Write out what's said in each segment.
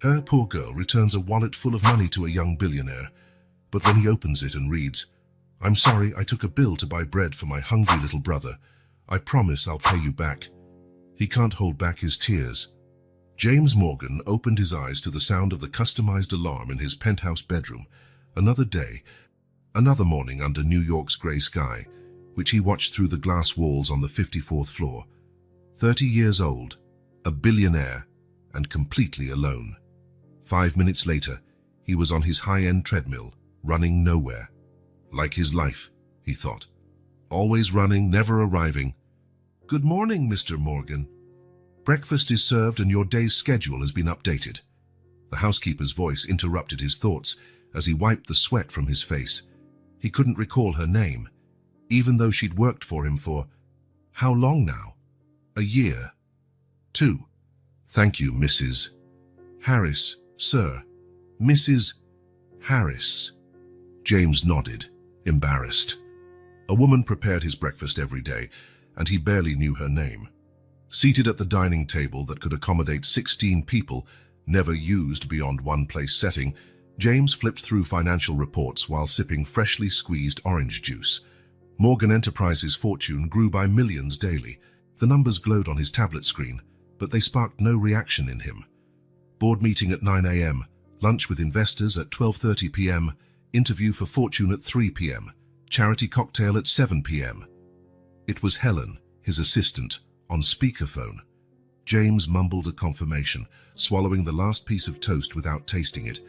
Her poor girl returns a wallet full of money to a young billionaire, but when he opens it and reads, "I'm sorry, I took a bill to buy bread for my hungry little brother. I promise I'll pay you back," he can't hold back his tears. James Morgan opened his eyes to the sound of the customized alarm in his penthouse bedroom. Another day, another morning under New York's grey sky, which he watched through the glass walls on the 54th floor. 30 years old, a billionaire, and completely alone. 5 minutes later, he was on his high-end treadmill, running nowhere. Like his life, he thought. Always running, never arriving. "Good morning, Mr. Morgan. Breakfast is served and your day's schedule has been updated." The housekeeper's voice interrupted his thoughts as he wiped the sweat from his face. He couldn't recall her name, even though she'd worked for him for how long now? A year? 2. "Thank you, Mrs. Harris, sir." "Mrs. Harris." James nodded, embarrassed. A woman prepared his breakfast every day, and he barely knew her name. Seated at the dining table that could accommodate 16 people, never used beyond one-place setting, James flipped through financial reports while sipping freshly squeezed orange juice. Morgan Enterprises' fortune grew by millions daily. The numbers glowed on his tablet screen, but they sparked no reaction in him. Board meeting at 9 a.m., lunch with investors at 12:30 p.m., interview for Fortune at 3 p.m., charity cocktail at 7 p.m. It was Helen, his assistant, on speakerphone. James mumbled a confirmation, swallowing the last piece of toast without tasting it.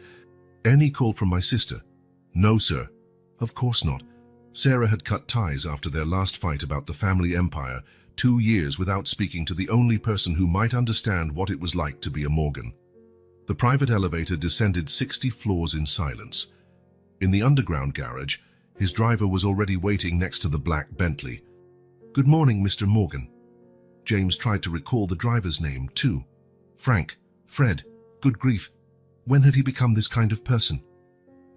"Any call from my sister?" "No, sir." "Of course not." Sarah had cut ties after their last fight about the family empire, 2 years without speaking to the only person who might understand what it was like to be a Morgan. The private elevator descended 60 floors in silence. In the underground garage, his driver was already waiting next to the black Bentley. "Good morning, Mr. Morgan." James tried to recall the driver's name, too. Frank, Fred, good grief. When had he become this kind of person?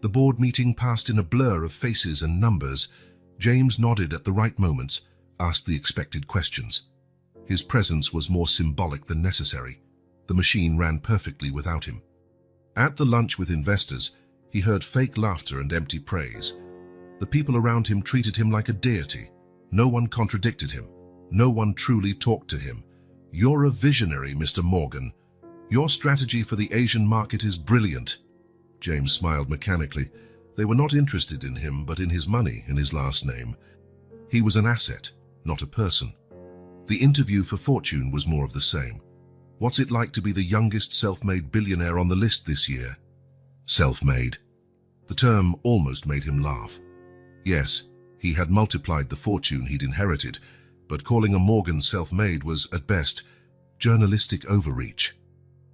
The board meeting passed in a blur of faces and numbers. James nodded at the right moments, asked the expected questions. His presence was more symbolic than necessary. The machine ran perfectly without him. At the lunch with investors, he heard fake laughter and empty praise. The people around him treated him like a deity. No one contradicted him. No one truly talked to him. "You're a visionary, Mr. Morgan. Your strategy for the Asian market is brilliant." James smiled mechanically. They were not interested in him, but in his money, in his last name. He was an asset, not a person. The interview for Fortune was more of the same. What's it like to be the youngest self-made billionaire on the list this year? Self-made. The term almost made him laugh. Yes, he had multiplied the fortune he'd inherited, but calling a Morgan self-made was, at best, journalistic overreach.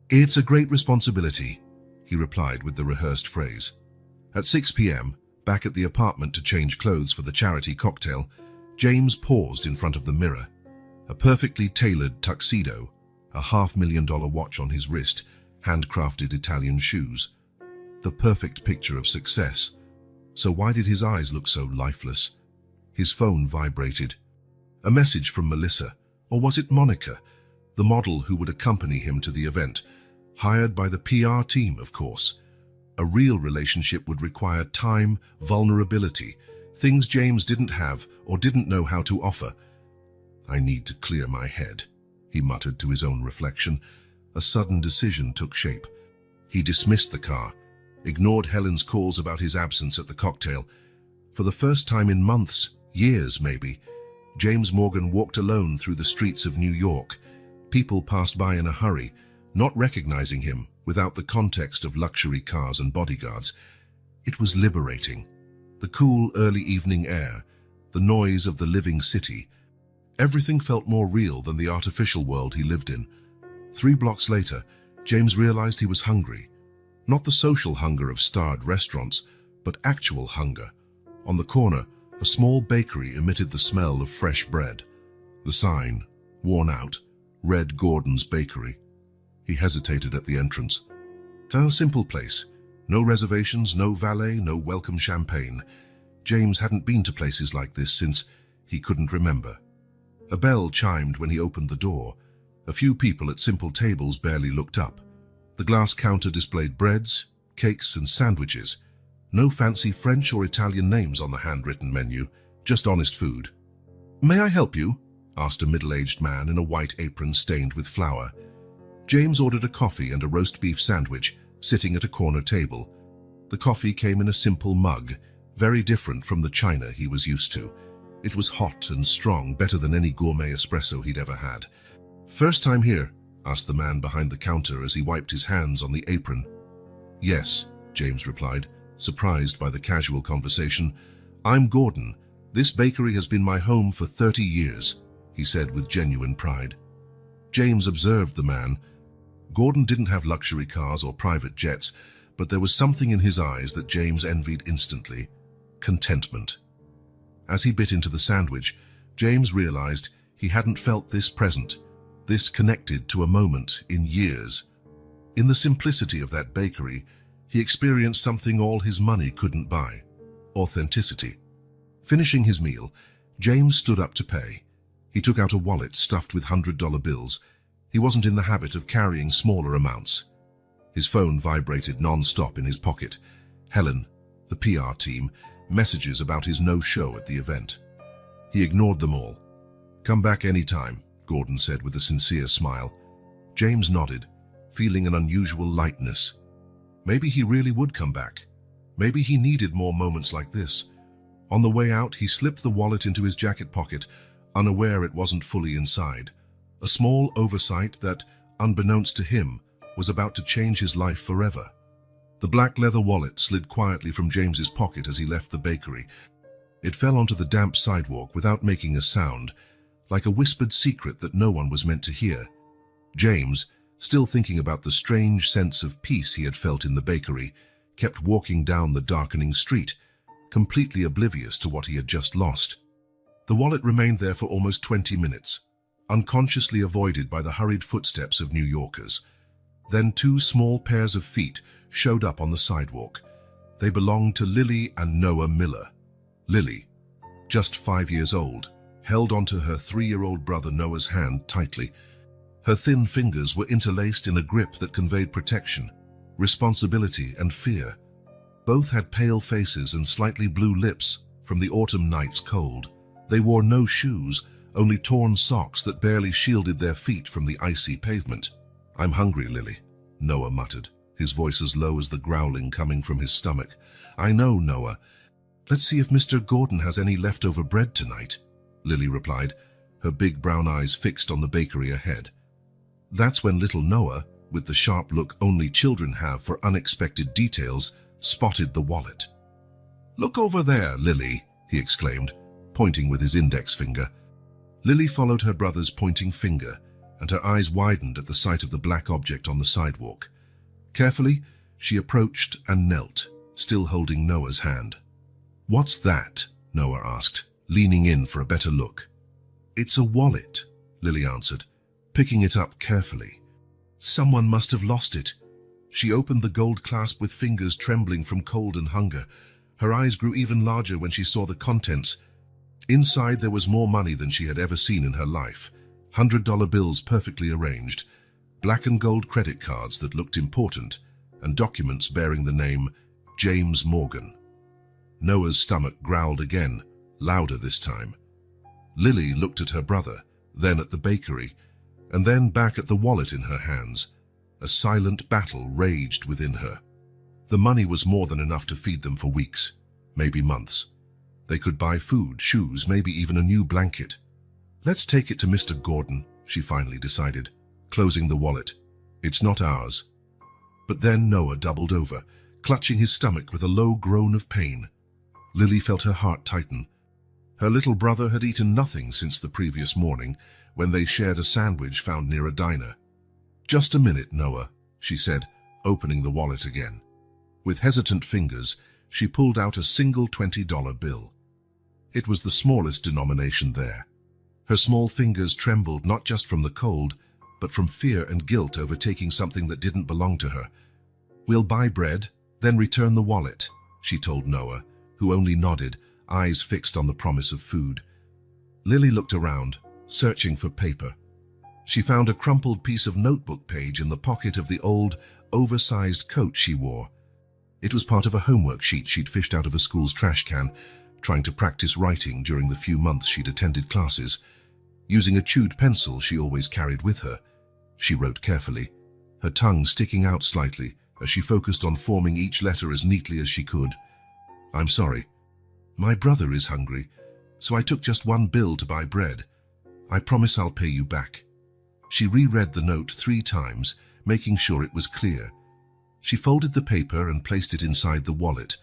"It's a great responsibility," he replied with the rehearsed phrase. At 6 p.m., back at the apartment to change clothes for the charity cocktail, James paused in front of the mirror. A perfectly tailored tuxedo, a $500,000 watch on his wrist, handcrafted Italian shoes. The perfect picture of success. So why did his eyes look so lifeless? His phone vibrated. A message from Melissa, or was it Monica, the model who would accompany him to the event, hired by the PR team, of course. A real relationship would require time, vulnerability, things James didn't have or didn't know how to offer. "I need to clear my head," he muttered to his own reflection. A sudden decision took shape. He dismissed the car, ignored Helen's calls about his absence at the cocktail. For the first time in months, years maybe, James Morgan walked alone through the streets of New York. People passed by in a hurry, not recognizing him without the context of luxury cars and bodyguards. It was liberating. The cool early evening air, the noise of the living city. Everything felt more real than the artificial world he lived in. 3 blocks later, James realized he was hungry. Not the social hunger of starred restaurants, but actual hunger. On the corner, a small bakery emitted the smell of fresh bread. The sign, worn out, read Gordon's Bakery. He hesitated at the entrance. A simple place. No reservations, no valet, no welcome champagne. James hadn't been to places like this since he couldn't remember. A bell chimed when he opened the door. A few people at simple tables barely looked up. The glass counter displayed breads, cakes, and sandwiches. No fancy French or Italian names on the handwritten menu, just honest food. "May I help you?" asked a middle-aged man in a white apron stained with flour. James ordered a coffee and a roast beef sandwich, sitting at a corner table. The coffee came in a simple mug, very different from the china he was used to. It was hot and strong, better than any gourmet espresso he'd ever had. "First time here?" asked the man behind the counter as he wiped his hands on the apron. "Yes," James replied, surprised by the casual conversation. "I'm Gordon. This bakery has been my home for 30 years, he said with genuine pride. James observed the man. Gordon didn't have luxury cars or private jets, but there was something in his eyes that James envied instantly: contentment. As he bit into the sandwich, James realized he hadn't felt this present, this connected to a moment in years. In the simplicity of that bakery, he experienced something all his money couldn't buy: authenticity. Finishing his meal, James stood up to pay. He took out a wallet stuffed with $100 bills. He wasn't in the habit of carrying smaller amounts. His phone vibrated non-stop in his pocket. Helen, the PR team, messages about his no-show at the event. He ignored them all. "Come back anytime," Gordon said with a sincere smile. James nodded, feeling an unusual lightness. Maybe he really would come back. Maybe he needed more moments like this. On the way out, he slipped the wallet into his jacket pocket, unaware it wasn't fully inside. A small oversight that, unbeknownst to him, was about to change his life forever. The black leather wallet slid quietly from James's pocket as he left the bakery. It fell onto the damp sidewalk without making a sound, like a whispered secret that no one was meant to hear. James, still thinking about the strange sense of peace he had felt in the bakery, kept walking down the darkening street, completely oblivious to what he had just lost. The wallet remained there for almost 20 minutes, unconsciously avoided by the hurried footsteps of New Yorkers. Then two small pairs of feet showed up on the sidewalk. They belonged to Lily and Noah Miller. Lily, just 5 years old, held onto her 3-year-old brother Noah's hand tightly. Her thin fingers were interlaced in a grip that conveyed protection, responsibility, and fear. Both had pale faces and slightly blue lips from the autumn night's cold. They wore no shoes, only torn socks that barely shielded their feet from the icy pavement. "I'm hungry, Lily," Noah muttered, his voice as low as the growling coming from his stomach. "I know, Noah. Let's see if Mr. Gordon has any leftover bread tonight," Lily replied, her big brown eyes fixed on the bakery ahead. That's when little Noah, with the sharp look only children have for unexpected details, spotted the wallet. "Look over there, Lily," he exclaimed, pointing with his index finger. Lily followed her brother's pointing finger, and her eyes widened at the sight of the black object on the sidewalk. Carefully, she approached and knelt, still holding Noah's hand. "What's that?" Noah asked, leaning in for a better look. "It's a wallet," Lily answered, picking it up carefully. "Someone must have lost it." She opened the gold clasp with fingers trembling from cold and hunger. Her eyes grew even larger when she saw the contents. Inside there was more money than she had ever seen in her life. $100 bills perfectly arranged, black and gold credit cards that looked important, and documents bearing the name James Morgan. Noah's stomach growled again, louder this time. Lily looked at her brother, then at the bakery, and then back at the wallet in her hands. A silent battle raged within her. The money was more than enough to feed them for weeks, maybe months. They could buy food, shoes, maybe even a new blanket. "Let's take it to Mr. Gordon," she finally decided, closing the wallet. "It's not ours." But then Noah doubled over, clutching his stomach with a low groan of pain. Lily felt her heart tighten. Her little brother had eaten nothing since the previous morning, when they shared a sandwich found near a diner. "Just a minute, Noah," she said, opening the wallet again. With hesitant fingers, she pulled out a single $20 bill. It was the smallest denomination there. Her small fingers trembled not just from the cold, but from fear and guilt over taking something that didn't belong to her. "We'll buy bread, then return the wallet," she told Noah, who only nodded, eyes fixed on the promise of food. Lily looked around, searching for paper. She found a crumpled piece of notebook page in the pocket of the old, oversized coat she wore. It was part of a homework sheet she'd fished out of a school's trash can, trying to practice writing during the few months she'd attended classes. Using a chewed pencil she always carried with her, she wrote carefully, her tongue sticking out slightly as she focused on forming each letter as neatly as she could. "I'm sorry. My brother is hungry, so I took just one bill to buy bread. I promise I'll pay you back." She reread the note 3 times, making sure it was clear. She folded the paper and placed it inside the wallet,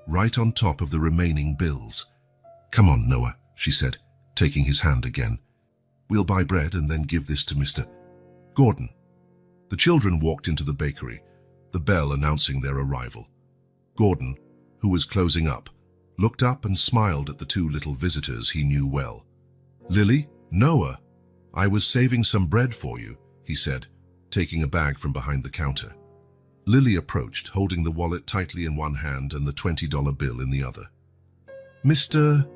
right on top of the remaining bills. "Come on, Noah," she said, taking his hand again. "We'll buy bread and then give this to Mr. Gordon." The children walked into the bakery, the bell announcing their arrival. Gordon, who was closing up, looked up and smiled at the 2 little visitors he knew well. "Lily, Noah, I was saving some bread for you," he said, taking a bag from behind the counter. Lily approached, holding the wallet tightly in one hand and the $20 bill in the other. "Mr.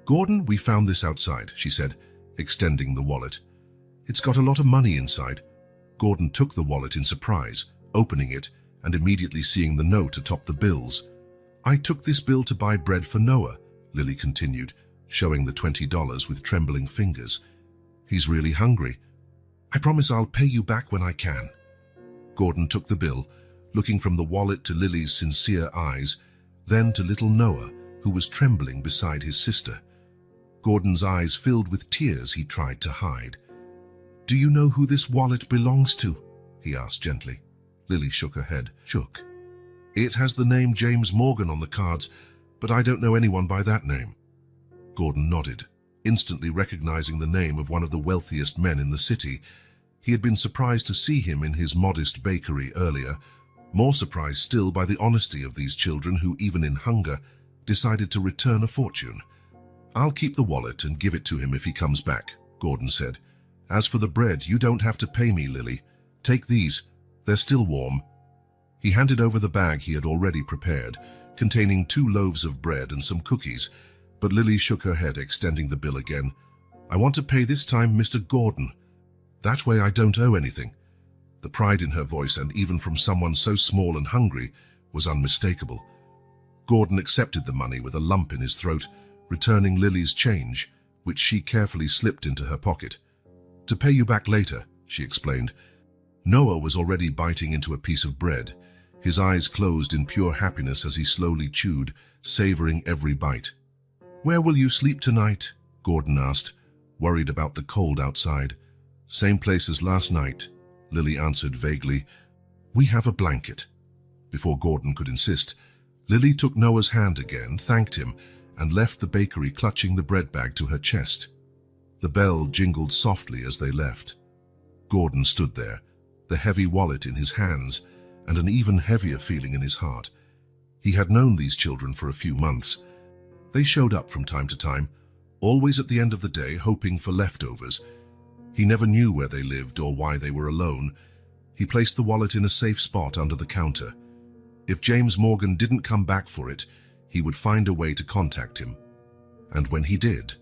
Gordon, we found this outside," she said, extending the wallet. "It's got a lot of money inside." Gordon took the wallet in surprise, opening it and immediately seeing the note atop the bills. "I took this bill to buy bread for Noah," Lily continued, showing the $20 with trembling fingers. "He's really hungry. I promise I'll pay you back when I can." Gordon took the bill, looking from the wallet to Lily's sincere eyes, then to little Noah, who was trembling beside his sister. Gordon's eyes filled with tears he tried to hide. "Do you know who this wallet belongs to?" he asked gently. Lily shook her head. "Shook. It has the name James Morgan on the cards, but I don't know anyone by that name." Gordon nodded, instantly recognizing the name of one of the wealthiest men in the city. He had been surprised to see him in his modest bakery earlier, more surprised still by the honesty of these children who, even in hunger, decided to return a fortune. "I'll keep the wallet and give it to him if he comes back," Gordon said. "As for the bread, you don't have to pay me, Lily. Take these. They're still warm." He handed over the bag he had already prepared, containing 2 loaves of bread and some cookies, but Lily shook her head, extending the bill again. "I want to pay this time Mr. Gordon. That way I don't owe anything." The pride in her voice, and even from someone so small and hungry, was unmistakable. Gordon accepted the money with a lump in his throat, returning Lily's change, which she carefully slipped into her pocket. "To pay you back later," she explained. Noah was already biting into a piece of bread, his eyes closed in pure happiness as he slowly chewed, savoring every bite. "Where will you sleep tonight?" Gordon asked, worried about the cold outside. "Same place as last night," Lily answered vaguely. "We have a blanket." Before Gordon could insist, Lily took Noah's hand again, thanked him, and left the bakery clutching the bread bag to her chest. The bell jingled softly as they left. Gordon stood there, the heavy wallet in his hands, and an even heavier feeling in his heart. He had known these children for a few months. They showed up from time to time, always at the end of the day hoping for leftovers. He never knew where they lived or why they were alone. He placed the wallet in a safe spot under the counter. If James Morgan didn't come back for it, he would find a way to contact him. And when he did,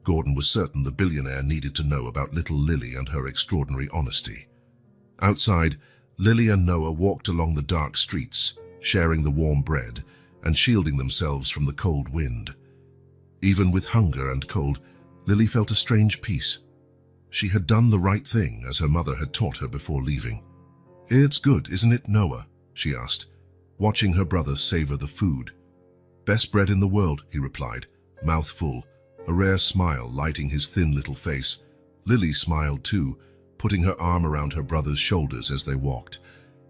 Gordon was certain the billionaire needed to know about little Lily and her extraordinary honesty. Outside, Lily and Noah walked along the dark streets, sharing the warm bread and shielding themselves from the cold wind. Even with hunger and cold, Lily felt a strange peace. She had done the right thing, as her mother had taught her before leaving. "It's good, isn't it, Noah?" she asked, watching her brother savor the food. "Best bread in the world," he replied, mouth full, a rare smile lighting his thin little face. Lily smiled too, putting her arm around her brother's shoulders as they walked.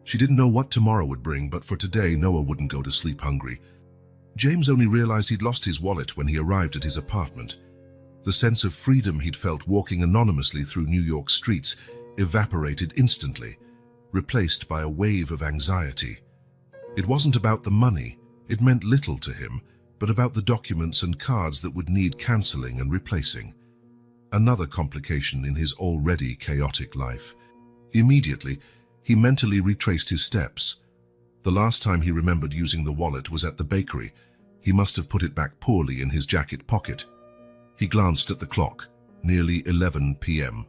She didn't know what tomorrow would bring, but for today Noah wouldn't go to sleep hungry. James only realized he'd lost his wallet when he arrived at his apartment. The sense of freedom he'd felt walking anonymously through New York streets evaporated instantly, replaced by a wave of anxiety. It wasn't about the money, it meant little to him, but about the documents and cards that would need cancelling and replacing. Another complication in his already chaotic life. Immediately, he mentally retraced his steps. The last time he remembered using the wallet was at the bakery. He must have put it back poorly in his jacket pocket. He glanced at the clock, nearly 11 p.m.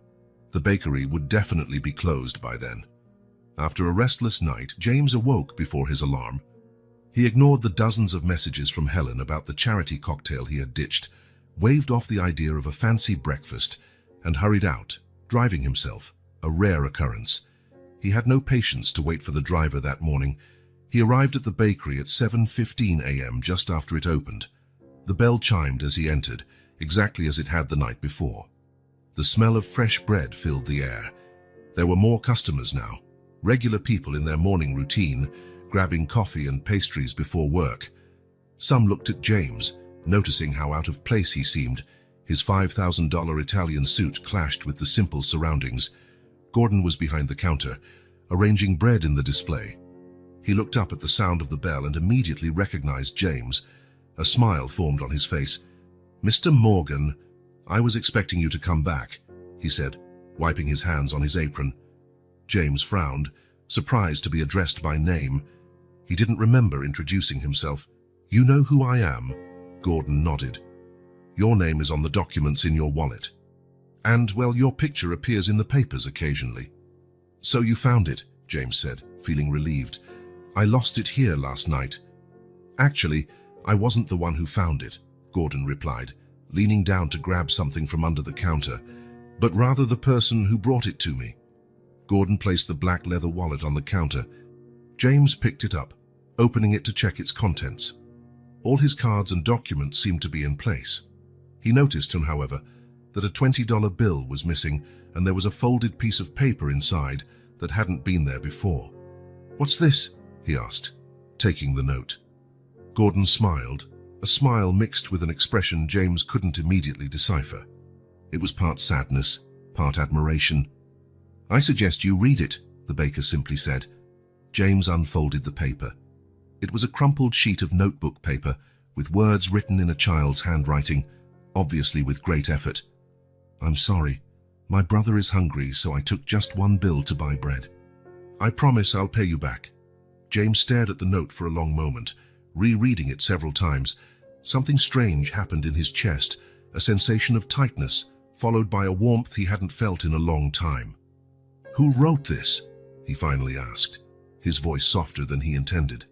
The bakery would definitely be closed by then. After a restless night, James awoke before his alarm. He ignored the dozens of messages from Helen about the charity cocktail he had ditched, waved off the idea of a fancy breakfast, and hurried out, driving himself, a rare occurrence. He had no patience to wait for the driver that morning. He arrived at the bakery at 7:15 a.m. just after it opened. The bell chimed as he entered, exactly as it had the night before. The smell of fresh bread filled the air. There were more customers now, regular people in their morning routine, grabbing coffee and pastries before work. Some looked at James, noticing how out of place he seemed. His $5,000 Italian suit clashed with the simple surroundings. Gordon was behind the counter, arranging bread in the display. He looked up at the sound of the bell and immediately recognized James. A smile formed on his face. "Mr. Morgan, I was expecting you to come back," he said, wiping his hands on his apron. James frowned, surprised to be addressed by name. He didn't remember introducing himself. "You know who I am?" Gordon nodded. "Your name is on the documents in your wallet. And, well, your picture appears in the papers occasionally." "So you found it," James said, feeling relieved. "I lost it here last night." "Actually, I wasn't the one who found it," Gordon replied, leaning down to grab something from under the counter, "but rather the person who brought it to me." Gordon placed the black leather wallet on the counter. James picked it up, opening it to check its contents. All his cards and documents seemed to be in place. He noticed, however, that a $20 bill was missing and there was a folded piece of paper inside that hadn't been there before. "What's this?" he asked, taking the note. Gordon smiled, a smile mixed with an expression James couldn't immediately decipher. It was part sadness, part admiration. "I suggest you read it," the baker simply said. James unfolded the paper. It was a crumpled sheet of notebook paper with words written in a child's handwriting, obviously with great effort. "I'm sorry. My brother is hungry, so I took just one bill to buy bread. I promise I'll pay you back." James stared at the note for a long moment, rereading it several times. Something strange happened in his chest, a sensation of tightness, followed by a warmth he hadn't felt in a long time. "Who wrote this?" he finally asked, his voice softer than he intended.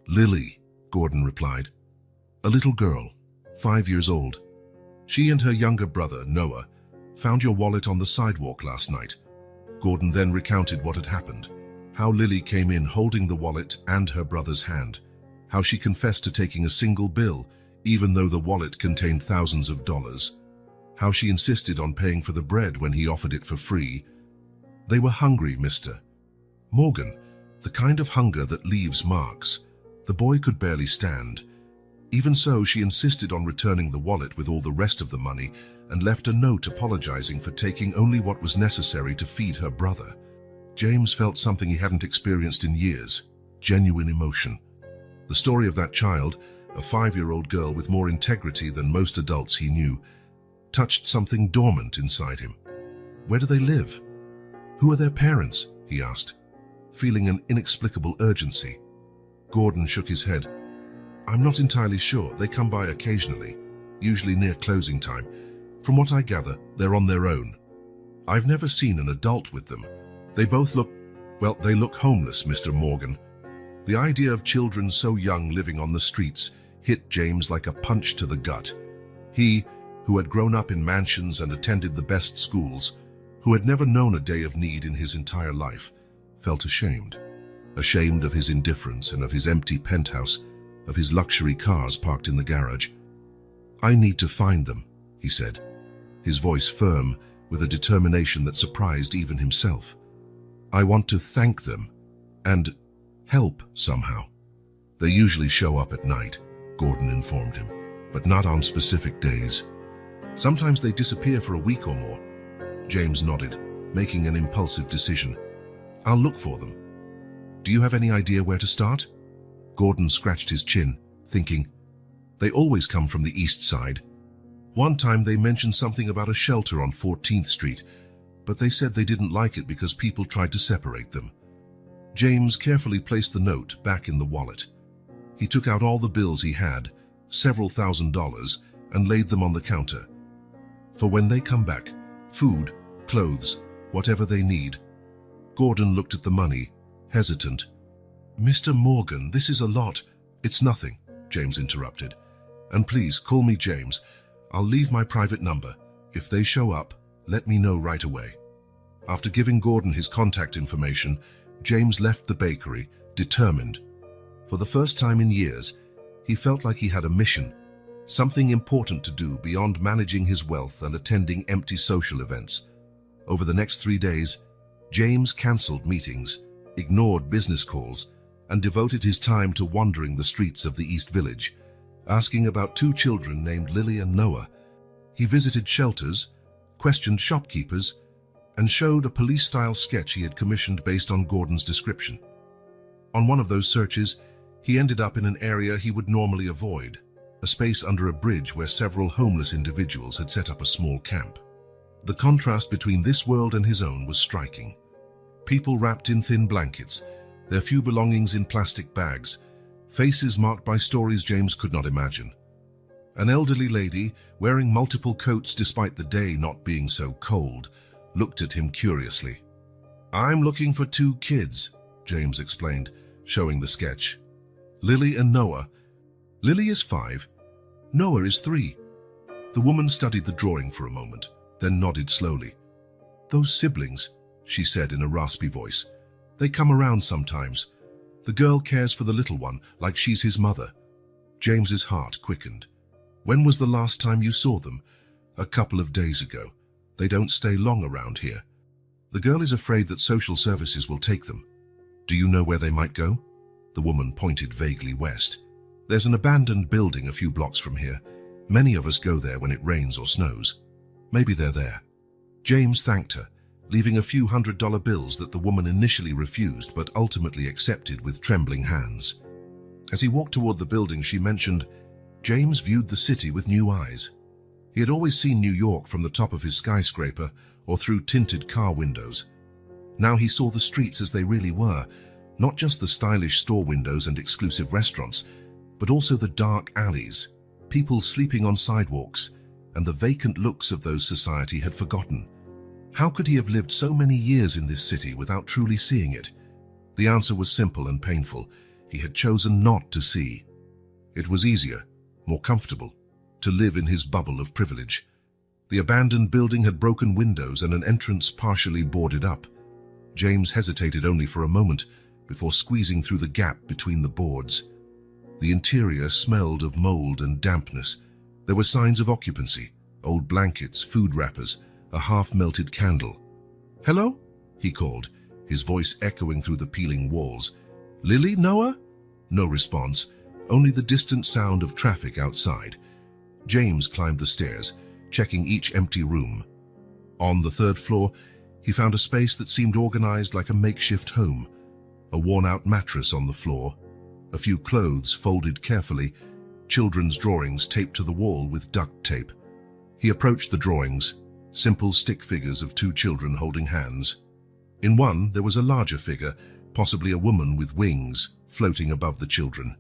"Lily," Gordon replied. "A little girl, 5 years old. She and her younger brother, Noah, found your wallet on the sidewalk last night." Gordon then recounted what had happened, how Lily came in holding the wallet and her brother's hand, how she confessed to taking a single bill, even though the wallet contained thousands of dollars, how she insisted on paying for the bread when he offered it for free. "They were hungry, Mr. Morgan, the kind of hunger that leaves marks." The boy could barely stand. Even so, she insisted on returning the wallet with all the rest of the money and left a note apologizing for taking only what was necessary to feed her brother. James felt something he hadn't experienced in years, genuine emotion. The story of that child, a 5-year-old girl with more integrity than most adults he knew, touched something dormant inside him. "Where do they live? Who are their parents?" he asked, feeling an inexplicable urgency. Gordon shook his head. "I'm not entirely sure. They come by occasionally, usually near closing time. From what I gather, they're on their own. I've never seen an adult with them. They both look, well, they look homeless, Mr. Morgan." The idea of children so young living on the streets hit James like a punch to the gut. He, who had grown up in mansions and attended the best schools, who had never known a day of need in his entire life, felt ashamed. Ashamed of his indifference and of his empty penthouse, of his luxury cars parked in the garage. "I need to find them," he said, his voice firm with a determination that surprised even himself. "I want to thank them and help somehow." "They usually show up at night," Gordon informed him, "but not on specific days. Sometimes they disappear for a week or more." James nodded, making an impulsive decision. "I'll look for them. Do you have any idea where to start?" Gordon scratched his chin, thinking, "They always come from the east side. One time they mentioned something about a shelter on 14th Street, but they said they didn't like it because people tried to separate them." James carefully placed the note back in the wallet. He took out all the bills he had, several $1,000s, and laid them on the counter. "For when they come back, food, clothes, whatever they need." Gordon looked at the money, hesitant. "Mr. Morgan, this is a lot." "It's nothing," James interrupted. "And please, call me James. I'll leave my private number. If they show up, let me know right away." After giving Gordon his contact information, James left the bakery, determined. For the first time in years, he felt like he had a mission, something important to do beyond managing his wealth and attending empty social events. Over the next 3 days, James cancelled meetings, ignored business calls, and devoted his time to wandering the streets of the East Village, asking about 2 children named Lily and Noah. He visited shelters, questioned shopkeepers, and showed a police-style sketch he had commissioned based on Gordon's description. On one of those searches, he ended up in an area he would normally avoid, a space under a bridge where several homeless individuals had set up a small camp. The contrast between this world and his own was striking. People wrapped in thin blankets, their few belongings in plastic bags, faces marked by stories James could not imagine. An elderly lady, wearing multiple coats despite the day not being so cold, looked at him curiously. "I'm looking for 2 kids, James explained, showing the sketch. "Lily and Noah. Lily is 5. Noah is 3. The woman studied the drawing for a moment, then nodded slowly. "Those siblings," she said in a raspy voice. "They come around sometimes. The girl cares for the little one like she's his mother." James's heart quickened. "When was the last time you saw them?" "A couple of days ago. They don't stay long around here." "The girl is afraid that social services will take them. Do you know where they might go?" The woman pointed vaguely west. "There's an abandoned building a few blocks from here. Many of us go there when it rains or snows. Maybe they're there." James thanked her, leaving a few $100 bills that the woman initially refused but ultimately accepted with trembling hands. As he walked toward the building she mentioned, James viewed the city with new eyes. He had always seen New York from the top of his skyscraper or through tinted car windows. Now he saw the streets as they really were, not just the stylish store windows and exclusive restaurants, but also the dark alleys, people sleeping on sidewalks, and the vacant looks of those society had forgotten. How could he have lived so many years in this city without truly seeing it? The answer was simple and painful. He had chosen not to see. It was easier, more comfortable, to live in his bubble of privilege. The abandoned building had broken windows and an entrance partially boarded up. James hesitated only for a moment before squeezing through the gap between the boards. The interior smelled of mold and dampness. There were signs of occupancy, old blankets, food wrappers, a half-melted candle. "Hello?" he called, his voice echoing through the peeling walls. "Lily, Noah?" No response, only the distant sound of traffic outside. James climbed the stairs, checking each empty room. On the 3rd floor, he found a space that seemed organized like a makeshift home. A worn-out mattress on the floor, a few clothes folded carefully, children's drawings taped to the wall with duct tape. He approached the drawings, simple stick figures of 2 children holding hands. In one, there was a larger figure, possibly a woman with wings, floating above the children.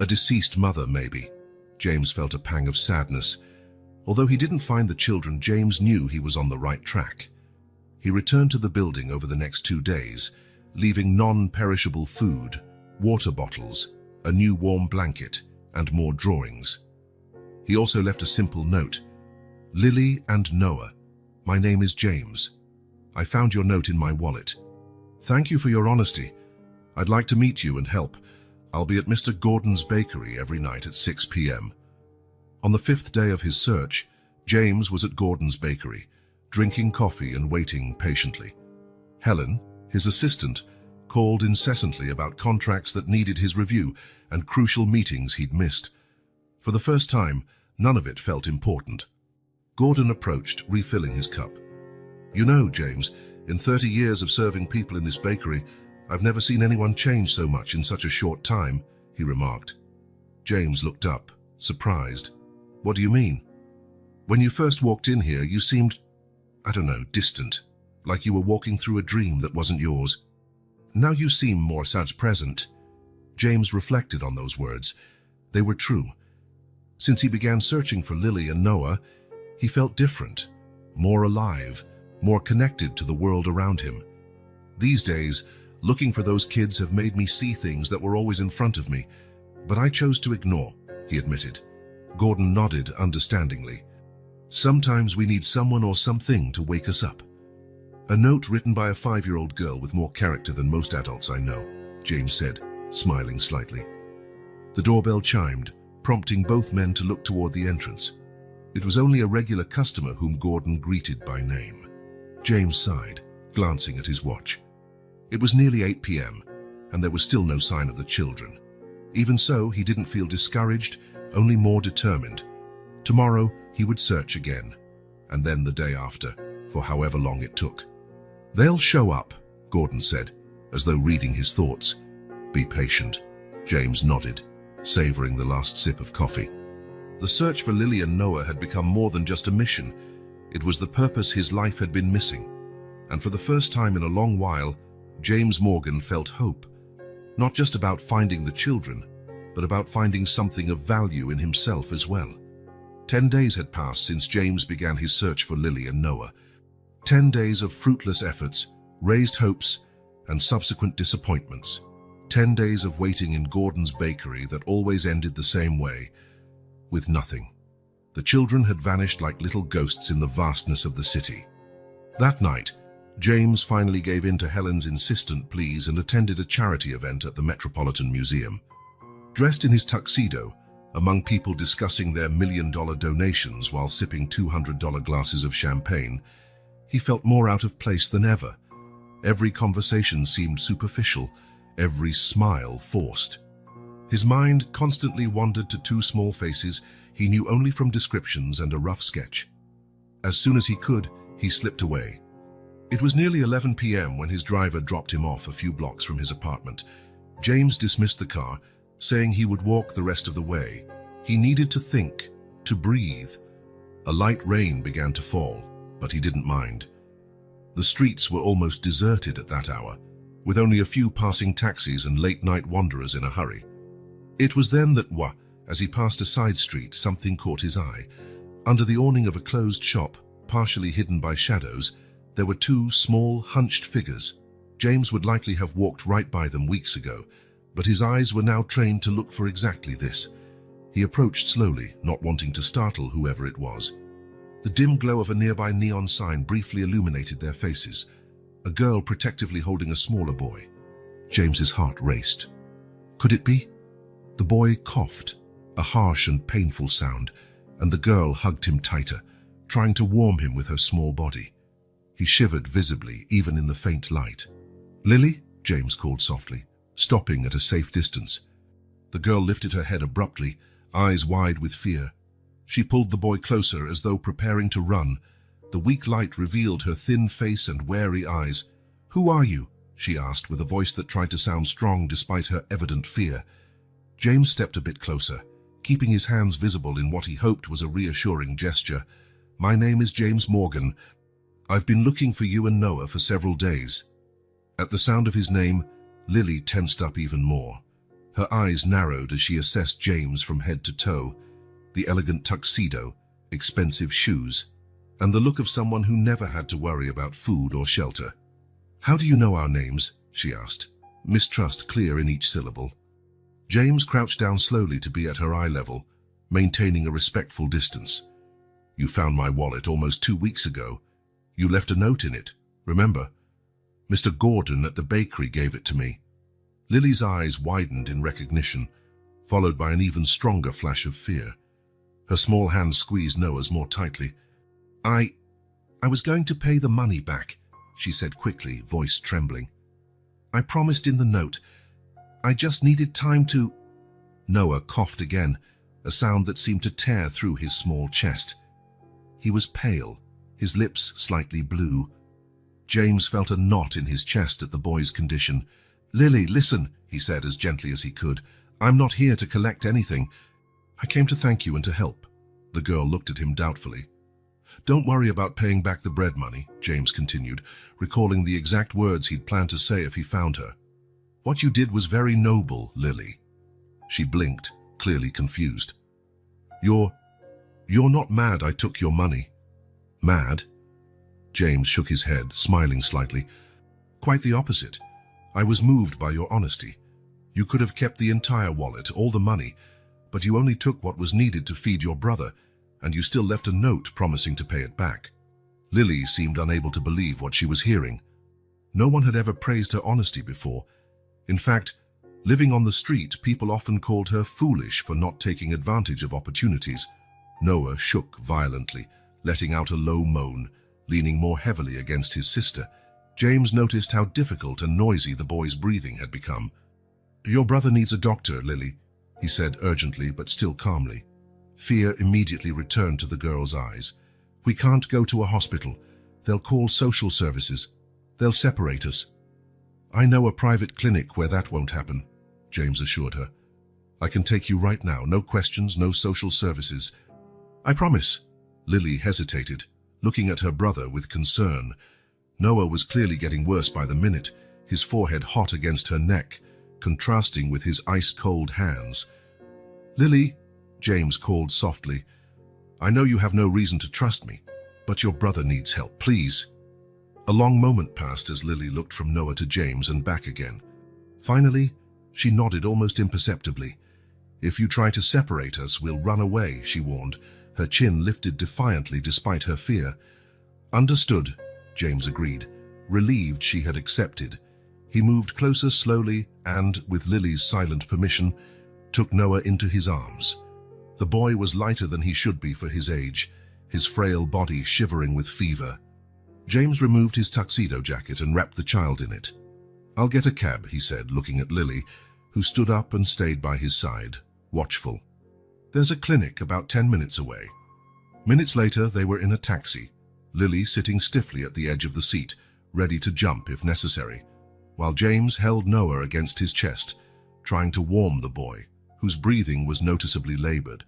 A deceased mother, maybe. James felt a pang of sadness. Although he didn't find the children, James knew he was on the right track. He returned to the building over the next 2 days, leaving non-perishable food, water bottles, a new warm blanket, and more drawings. He also left a simple note. "Lily and Noah, my name is James. I found your note in my wallet. Thank you for your honesty. I'd like to meet you and help. I'll be at Mr. Gordon's bakery every night at 6 p.m. On the 5th day of his search, James was at Gordon's bakery, drinking coffee and waiting patiently. Helen, his assistant, called incessantly about contracts that needed his review and crucial meetings he'd missed. For the first time, none of it felt important. Gordon approached, refilling his cup. "You know, James, in 30 years of serving people in this bakery, I've never seen anyone change so much in such a short time," he remarked. James looked up, surprised. "What do you mean?" "When you first walked in here, you seemed, I don't know, distant, like you were walking through a dream that wasn't yours. Now you seem more such present." James reflected on those words. They were true. Since he began searching for Lily and Noah, he felt different, more alive, more connected to the world around him. These days, Looking for those kids have made me see things that were always in front of me, but I chose to ignore, he admitted. Gordon nodded understandingly. Sometimes we need someone or something to wake us up. A note written by a 5-year-old girl with more character than most adults I know, James said, smiling slightly. The doorbell chimed, prompting both men to look toward the entrance. It was only a regular customer whom Gordon greeted by name. James sighed, glancing at his watch. It was nearly 8 p.m., and there was still no sign of the children. Even so, he didn't feel discouraged, only more determined. Tomorrow, he would search again, and then the day after, for however long it took. They'll show up, Gordon said, as though reading his thoughts. Be patient, James nodded, savoring the last sip of coffee. The search for Lily and Noah had become more than just a mission. It was the purpose his life had been missing. And for the first time in a long while, James Morgan felt hope. Not just about finding the children, but about finding something of value in himself as well. 10 days had passed since James began his search for Lily and Noah. 10 days of fruitless efforts, raised hopes, and subsequent disappointments. 10 days of waiting in Gordon's bakery that always ended the same way, with nothing. The children had vanished like little ghosts in the vastness of the city. That night, James finally gave in to Helen's insistent pleas and attended a charity event at the Metropolitan Museum. Dressed in his tuxedo, among people discussing their million-dollar donations while sipping $200 glasses of champagne, he felt more out of place than ever. Every conversation seemed superficial, every smile forced. His mind constantly wandered to 2 small faces he knew only from descriptions and a rough sketch. As soon as he could, he slipped away. It was nearly 11 p.m. when his driver dropped him off a few blocks from his apartment. James dismissed the car, saying he would walk the rest of the way. He needed to think, to breathe. A light rain began to fall, but he didn't mind. The streets were almost deserted at that hour, with only a few passing taxis and late-night wanderers in a hurry. It was then that, as he passed a side street, something caught his eye. Under the awning of a closed shop, partially hidden by shadows, there were 2 small, hunched figures. James would likely have walked right by them weeks ago, but his eyes were now trained to look for exactly this. He approached slowly, not wanting to startle whoever it was. The dim glow of a nearby neon sign briefly illuminated their faces, a girl protectively holding a smaller boy. James's heart raced. Could it be? The boy coughed, a harsh and painful sound, and the girl hugged him tighter, trying to warm him with her small body. He shivered visibly, even in the faint light. "Lily?" James called softly, stopping at a safe distance. The girl lifted her head abruptly, eyes wide with fear. She pulled the boy closer as though preparing to run. The weak light revealed her thin face and wary eyes. "Who are you?" she asked with a voice that tried to sound strong despite her evident fear. James stepped a bit closer, keeping his hands visible in what he hoped was a reassuring gesture. "My name is James Morgan. I've been looking for you and Noah for several days." At the sound of his name, Lily tensed up even more. Her eyes narrowed as she assessed James from head to toe. The elegant tuxedo, expensive shoes, and the look of someone who never had to worry about food or shelter. "How do you know our names?" she asked, mistrust clear in each syllable. James crouched down slowly to be at her eye level, maintaining a respectful distance. "You found my wallet almost 2 weeks ago. You left a note in it, remember? Mr. Gordon at the bakery gave it to me." Lily's eyes widened in recognition, followed by an even stronger flash of fear. Her small hand squeezed Noah's more tightly. I was going to pay the money back," she said quickly, voice trembling. "I promised in the note. I just needed time to—" Noah coughed again, a sound that seemed to tear through his small chest. He was pale, his lips slightly blue. James felt a knot in his chest at the boy's condition. "Lily, listen," he said as gently as he could. "I'm not here to collect anything. I came to thank you and to help." The girl looked at him doubtfully. "Don't worry about paying back the bread money," James continued, recalling the exact words he'd planned to say if he found her. "What you did was very noble, Lily." She blinked, clearly confused. You're not mad I took your money?" "Mad?" James shook his head, smiling slightly. "Quite the opposite. I was moved by your honesty. You could have kept the entire wallet, all the money, but you only took what was needed to feed your brother, and you still left a note promising to pay it back." Lily seemed unable to believe what she was hearing. No one had ever praised her honesty before. In fact, living on the street, people often called her foolish for not taking advantage of opportunities. Noah shook violently, letting out a low moan, leaning more heavily against his sister. James noticed how difficult and noisy the boy's breathing had become. "Your brother needs a doctor, Lily," he said urgently but still calmly. Fear immediately returned to the girl's eyes. "We can't go to a hospital. They'll call social services. They'll separate us." "I know a private clinic where that won't happen," James assured her. "I can take you right now, no questions, no social services." "I promise." Lily hesitated, looking at her brother with concern. Noah was clearly getting worse by the minute, his forehead hot against her neck, contrasting with his ice-cold hands. "Lily," James called softly, "I know you have no reason to trust me, but your brother needs help, please." A long moment passed as Lily looked from Noah to James and back again. Finally, she nodded almost imperceptibly. "If you try to separate us, we'll run away," she warned, her chin lifted defiantly despite her fear. "Understood," James agreed, relieved she had accepted. He moved closer slowly and, with Lily's silent permission, took Noah into his arms. The boy was lighter than he should be for his age, his frail body shivering with fever. James removed his tuxedo jacket and wrapped the child in it. "I'll get a cab," he said, looking at Lily, who stood up and stayed by his side, watchful. "There's a clinic about 10 minutes away." Minutes later, they were in a taxi, Lily sitting stiffly at the edge of the seat, ready to jump if necessary, while James held Noah against his chest, trying to warm the boy, whose breathing was noticeably labored.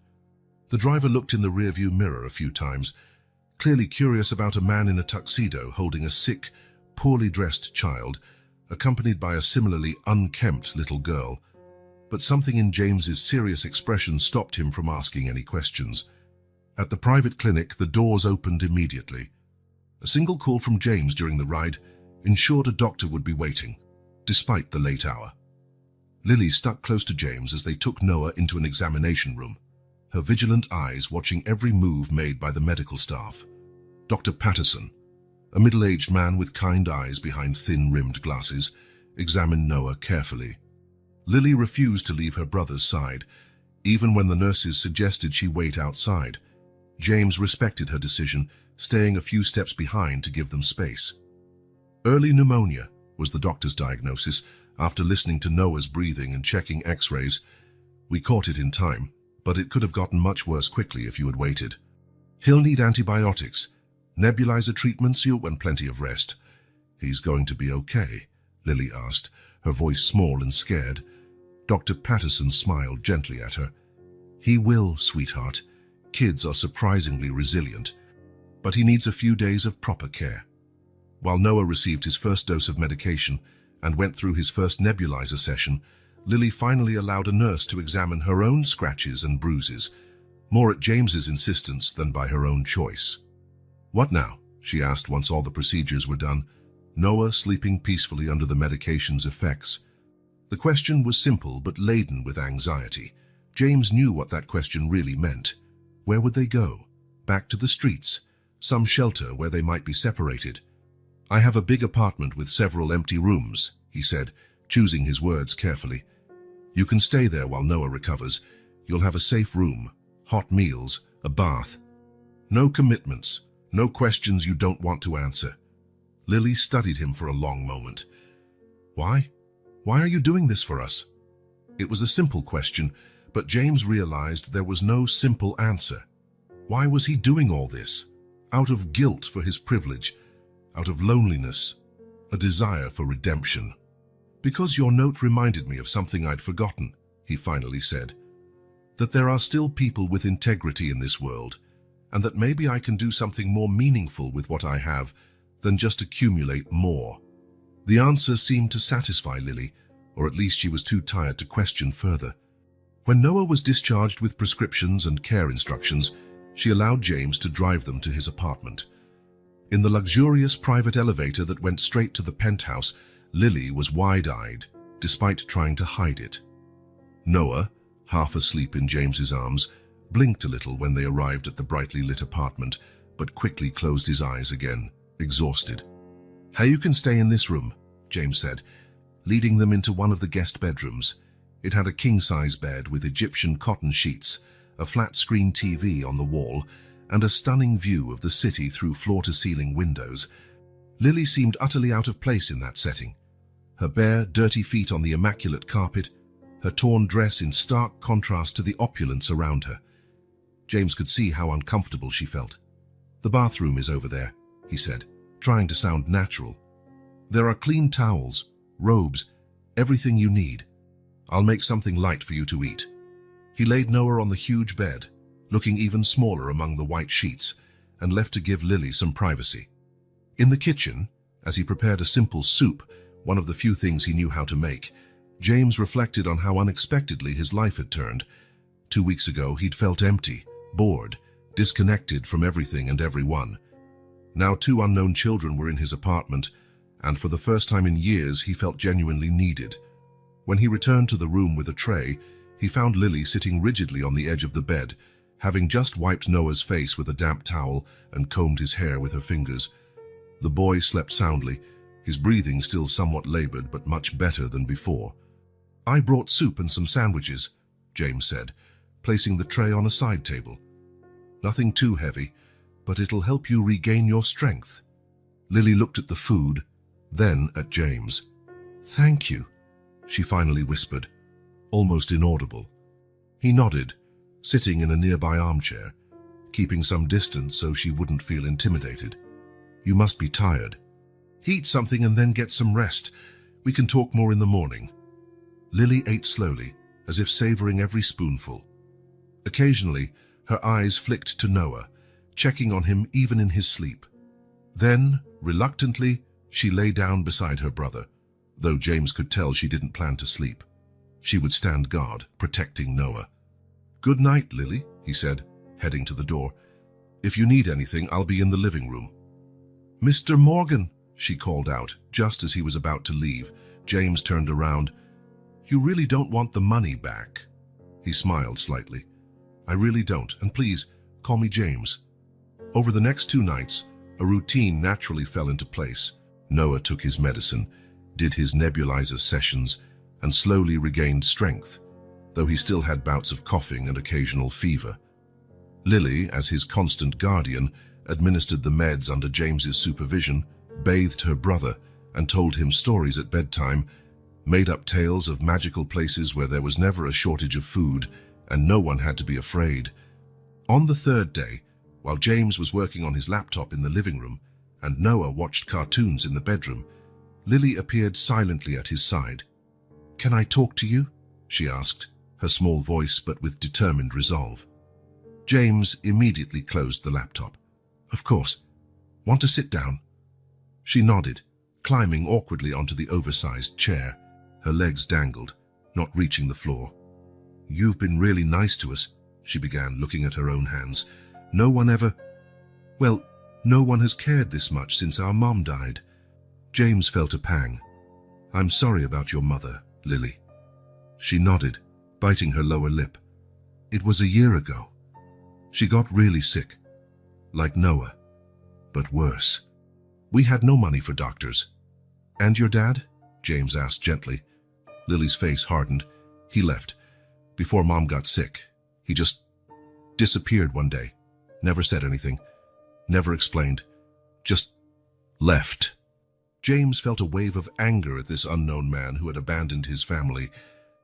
The driver looked in the rearview mirror a few times, clearly curious about a man in a tuxedo holding a sick, poorly dressed child, accompanied by a similarly unkempt little girl. But something in James's serious expression stopped him from asking any questions. At the private clinic, the doors opened immediately. A single call from James during the ride ensured a doctor would be waiting, despite the late hour. Lily stuck close to James as they took Noah into an examination room, her vigilant eyes watching every move made by the medical staff. Dr. Patterson, a middle-aged man with kind eyes behind thin-rimmed glasses, examined Noah carefully. Lily refused to leave her brother's side, even when the nurses suggested she wait outside. James respected her decision, staying a few steps behind to give them space. Early pneumonia was the doctor's diagnosis after listening to Noah's breathing and checking x-rays. "We caught it in time, but it could have gotten much worse quickly if you had waited. He'll need antibiotics, nebulizer treatments, and plenty of rest." "He's going to be okay?" Lily asked, her voice small and scared. Dr. Patterson smiled gently at her. "He will, sweetheart. Kids are surprisingly resilient. But he needs a few days of proper care." While Noah received his first dose of medication and went through his first nebulizer session, Lily finally allowed a nurse to examine her own scratches and bruises, more at James's insistence than by her own choice. "What now?" she asked once all the procedures were done, Noah sleeping peacefully under the medication's effects. The question was simple but laden with anxiety. James knew what that question really meant. Where would they go? Back to the streets? Some shelter where they might be separated? "I have a big apartment with several empty rooms," he said, choosing his words carefully. "You can stay there while Noah recovers. You'll have a safe room, hot meals, a bath. No commitments, no questions you don't want to answer." Lily studied him for a long moment. "Why? Why are you doing this for us?" It was a simple question, but James realized there was no simple answer. Why was he doing all this? Out of guilt for his privilege, out of loneliness, a desire for redemption. "Because your note reminded me of something I'd forgotten," he finally said. "That there are still people with integrity in this world, and that maybe I can do something more meaningful with what I have than just accumulate more." The answer seemed to satisfy Lily, or at least she was too tired to question further. When Noah was discharged with prescriptions and care instructions, she allowed James to drive them to his apartment. In the luxurious private elevator that went straight to the penthouse, Lily was wide-eyed, despite trying to hide it. Noah, half asleep in James's arms, blinked a little when they arrived at the brightly lit apartment, but quickly closed his eyes again, exhausted. "Hey, you can stay in this room," James said, leading them into one of the guest bedrooms. It had a king-size bed with Egyptian cotton sheets, a flat-screen TV on the wall, and a stunning view of the city through floor-to-ceiling windows. Lily seemed utterly out of place in that setting. Her bare, dirty feet on the immaculate carpet, her torn dress in stark contrast to the opulence around her. James could see how uncomfortable she felt. "The bathroom is over there," he said, trying to sound natural. "There are clean towels, robes, everything you need. I'll make something light for you to eat." He laid Noah on the huge bed, looking even smaller among the white sheets, and left to give Lily some privacy. In the kitchen, as he prepared a simple soup, one of the few things he knew how to make, James reflected on how unexpectedly his life had turned. 2 weeks ago, he'd felt empty, bored, disconnected from everything and everyone. Now 2 unknown children were in his apartment, and for the first time in years, he felt genuinely needed. When he returned to the room with a tray, he found Lily sitting rigidly on the edge of the bed, having just wiped Noah's face with a damp towel and combed his hair with her fingers. The boy slept soundly, his breathing still somewhat labored but much better than before. "I brought soup and some sandwiches," James said, placing the tray on a side table. "Nothing too heavy, but it'll help you regain your strength." Lily looked at the food, then at James. "Thank you," she finally whispered, almost inaudible. He nodded, sitting in a nearby armchair, keeping some distance so she wouldn't feel intimidated. "You must be tired. Eat something and then get some rest. We can talk more in the morning." Lily ate slowly, as if savoring every spoonful. Occasionally, her eyes flicked to Noah, checking on him even in his sleep. Then, reluctantly, she lay down beside her brother, though James could tell she didn't plan to sleep. She would stand guard, protecting Noah. "Good night, Lily," he said, heading to the door. "If you need anything, I'll be in the living room." "Mr. Morgan," she called out, just as he was about to leave. James turned around. "You really don't want the money back?" He smiled slightly. "I really don't, and please, call me James." Over the next 2 nights, a routine naturally fell into place. Noah took his medicine, did his nebulizer sessions, and slowly regained strength, though he still had bouts of coughing and occasional fever. Lily, as his constant guardian, administered the meds under James's supervision, bathed her brother, and told him stories at bedtime, made up tales of magical places where there was never a shortage of food, and no one had to be afraid. On the 3rd day, while James was working on his laptop in the living room, and Noah watched cartoons in the bedroom, Lily appeared silently at his side. "Can I talk to you?" she asked, her small voice but with determined resolve. James immediately closed the laptop. "Of course. Want to sit down?" She nodded, climbing awkwardly onto the oversized chair. Her legs dangled, not reaching the floor. "You've been really nice to us," she began, looking at her own hands. No one has cared this much since our mom died." James felt a pang. "I'm sorry about your mother, Lily." She nodded, biting her lower lip. "It was a year ago. She got really sick, like Noah, but worse. We had no money for doctors." "And your dad?" James asked gently. Lily's face hardened. "He left. Before Mom got sick. He just disappeared one day. Never said anything. Never explained. Just left." James felt a wave of anger at this unknown man who had abandoned his family,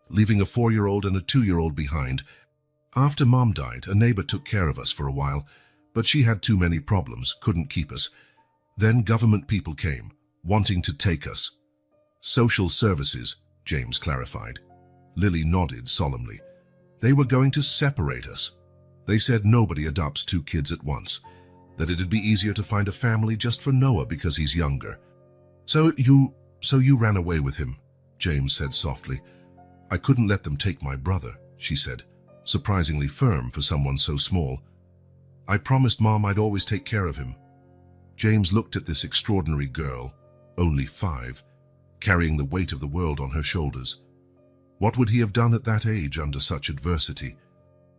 leaving a 4-year-old and a 2-year-old behind. "After Mom died, a neighbor took care of us for a while, but she had too many problems, couldn't keep us. Then government people came, wanting to take us." "Social services," James clarified. Lily nodded solemnly. "They were going to separate us. They said nobody adopts 2 kids at once, that it'd be easier to find a family just for Noah because he's younger." So you ran away with him," James said softly. "I couldn't let them take my brother," she said, surprisingly firm for someone so small. "I promised Mom I'd always take care of him." James looked at this extraordinary girl, only 5, carrying the weight of the world on her shoulders. What would he have done at that age under such adversity?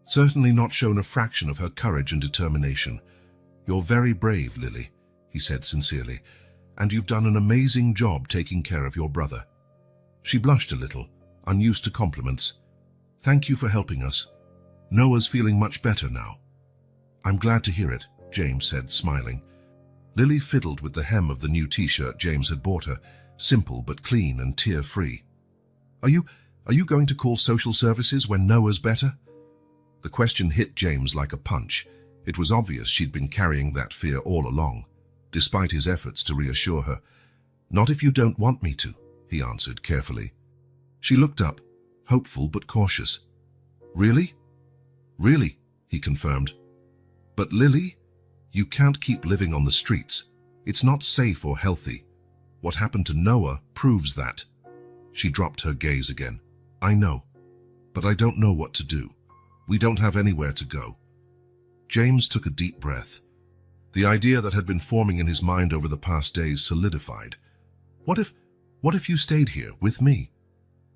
Certainly not shown a fraction of her courage and determination. "You're very brave, Lily," he said sincerely, "and you've done an amazing job taking care of your brother." She blushed a little, unused to compliments. "Thank you for helping us. Noah's feeling much better now." "I'm glad to hear it," James said, smiling. Lily fiddled with the hem of the new t-shirt James had bought her, simple but clean and tear-free. Are you going to call social services when Noah's better?" The question hit James like a punch. It was obvious she'd been carrying that fear all along, despite his efforts to reassure her. "Not if you don't want me to," he answered carefully. She looked up, hopeful but cautious. "Really?" "Really," he confirmed. "But Lily, you can't keep living on the streets. It's not safe or healthy. What happened to Noah proves that." She dropped her gaze again. "I know, but I don't know what to do. We don't have anywhere to go." James took a deep breath. The idea that had been forming in his mind over the past days solidified. What if you stayed here with me?"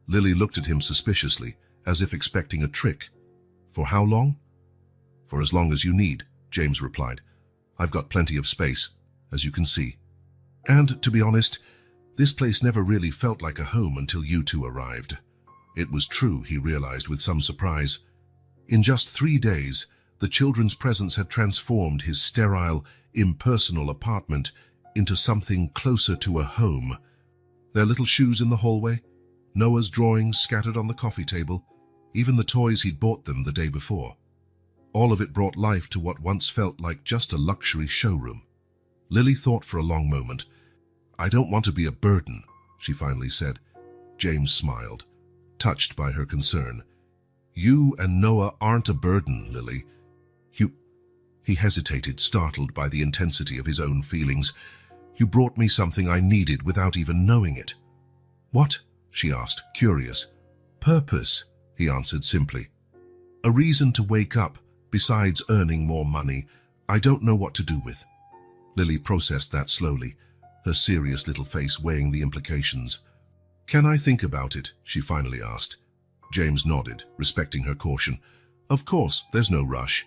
Lily looked at him suspiciously, as if expecting a trick. "For how long?" "For as long as you need," James replied. "I've got plenty of space, as you can see. And, to be honest, this place never really felt like a home until you two arrived." It was true, he realized with some surprise. In just 3 days, the children's presence had transformed his sterile, impersonal apartment into something closer to a home. Their little shoes in the hallway, Noah's drawings scattered on the coffee table, even the toys he'd bought them the day before. All of it brought life to what once felt like just a luxury showroom. Lily thought for a long moment. "I don't want to be a burden," she finally said. James smiled, touched by her concern. "You and Noah aren't a burden, Lily. He hesitated, startled by the intensity of his own feelings. "You brought me something I needed without even knowing it." "What?" she asked, curious. "Purpose," he answered simply. "A reason to wake up, besides earning more money, I don't know what to do with." Lily processed that slowly, her serious little face weighing the implications. "Can I think about it?" she finally asked. James nodded, respecting her caution. "Of course, there's no rush.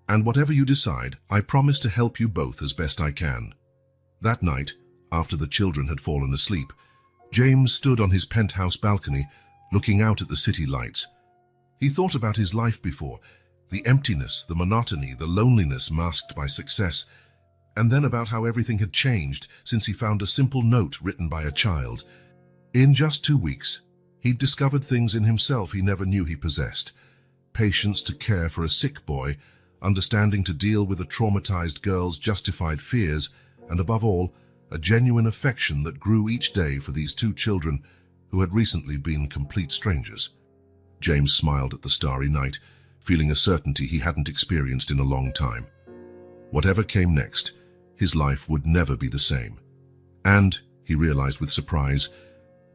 And whatever you decide, I promise to help you both as best I can." That night, after the children had fallen asleep, James stood on his penthouse balcony, looking out at the city lights. He thought about his life before, the emptiness, the monotony, the loneliness masked by success, and then about how everything had changed since he found a simple note written by a child. In just 2 weeks, he'd discovered things in himself he never knew he possessed. Patience to care for a sick boy, understanding to deal with a traumatized girl's justified fears, and above all, a genuine affection that grew each day for these 2 children who had recently been complete strangers. James smiled at the starry night, feeling a certainty he hadn't experienced in a long time. Whatever came next, his life would never be the same. And, he realized with surprise,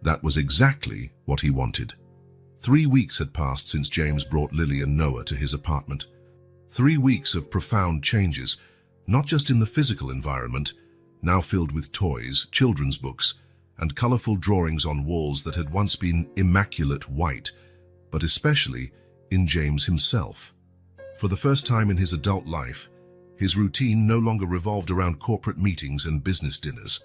that was exactly what he wanted. 3 weeks had passed since James brought Lily and Noah to his apartment. 3 weeks of profound changes, not just in the physical environment, now filled with toys, children's books, and colorful drawings on walls that had once been immaculate white, but especially in James himself. For the first time in his adult life, his routine no longer revolved around corporate meetings and business dinners.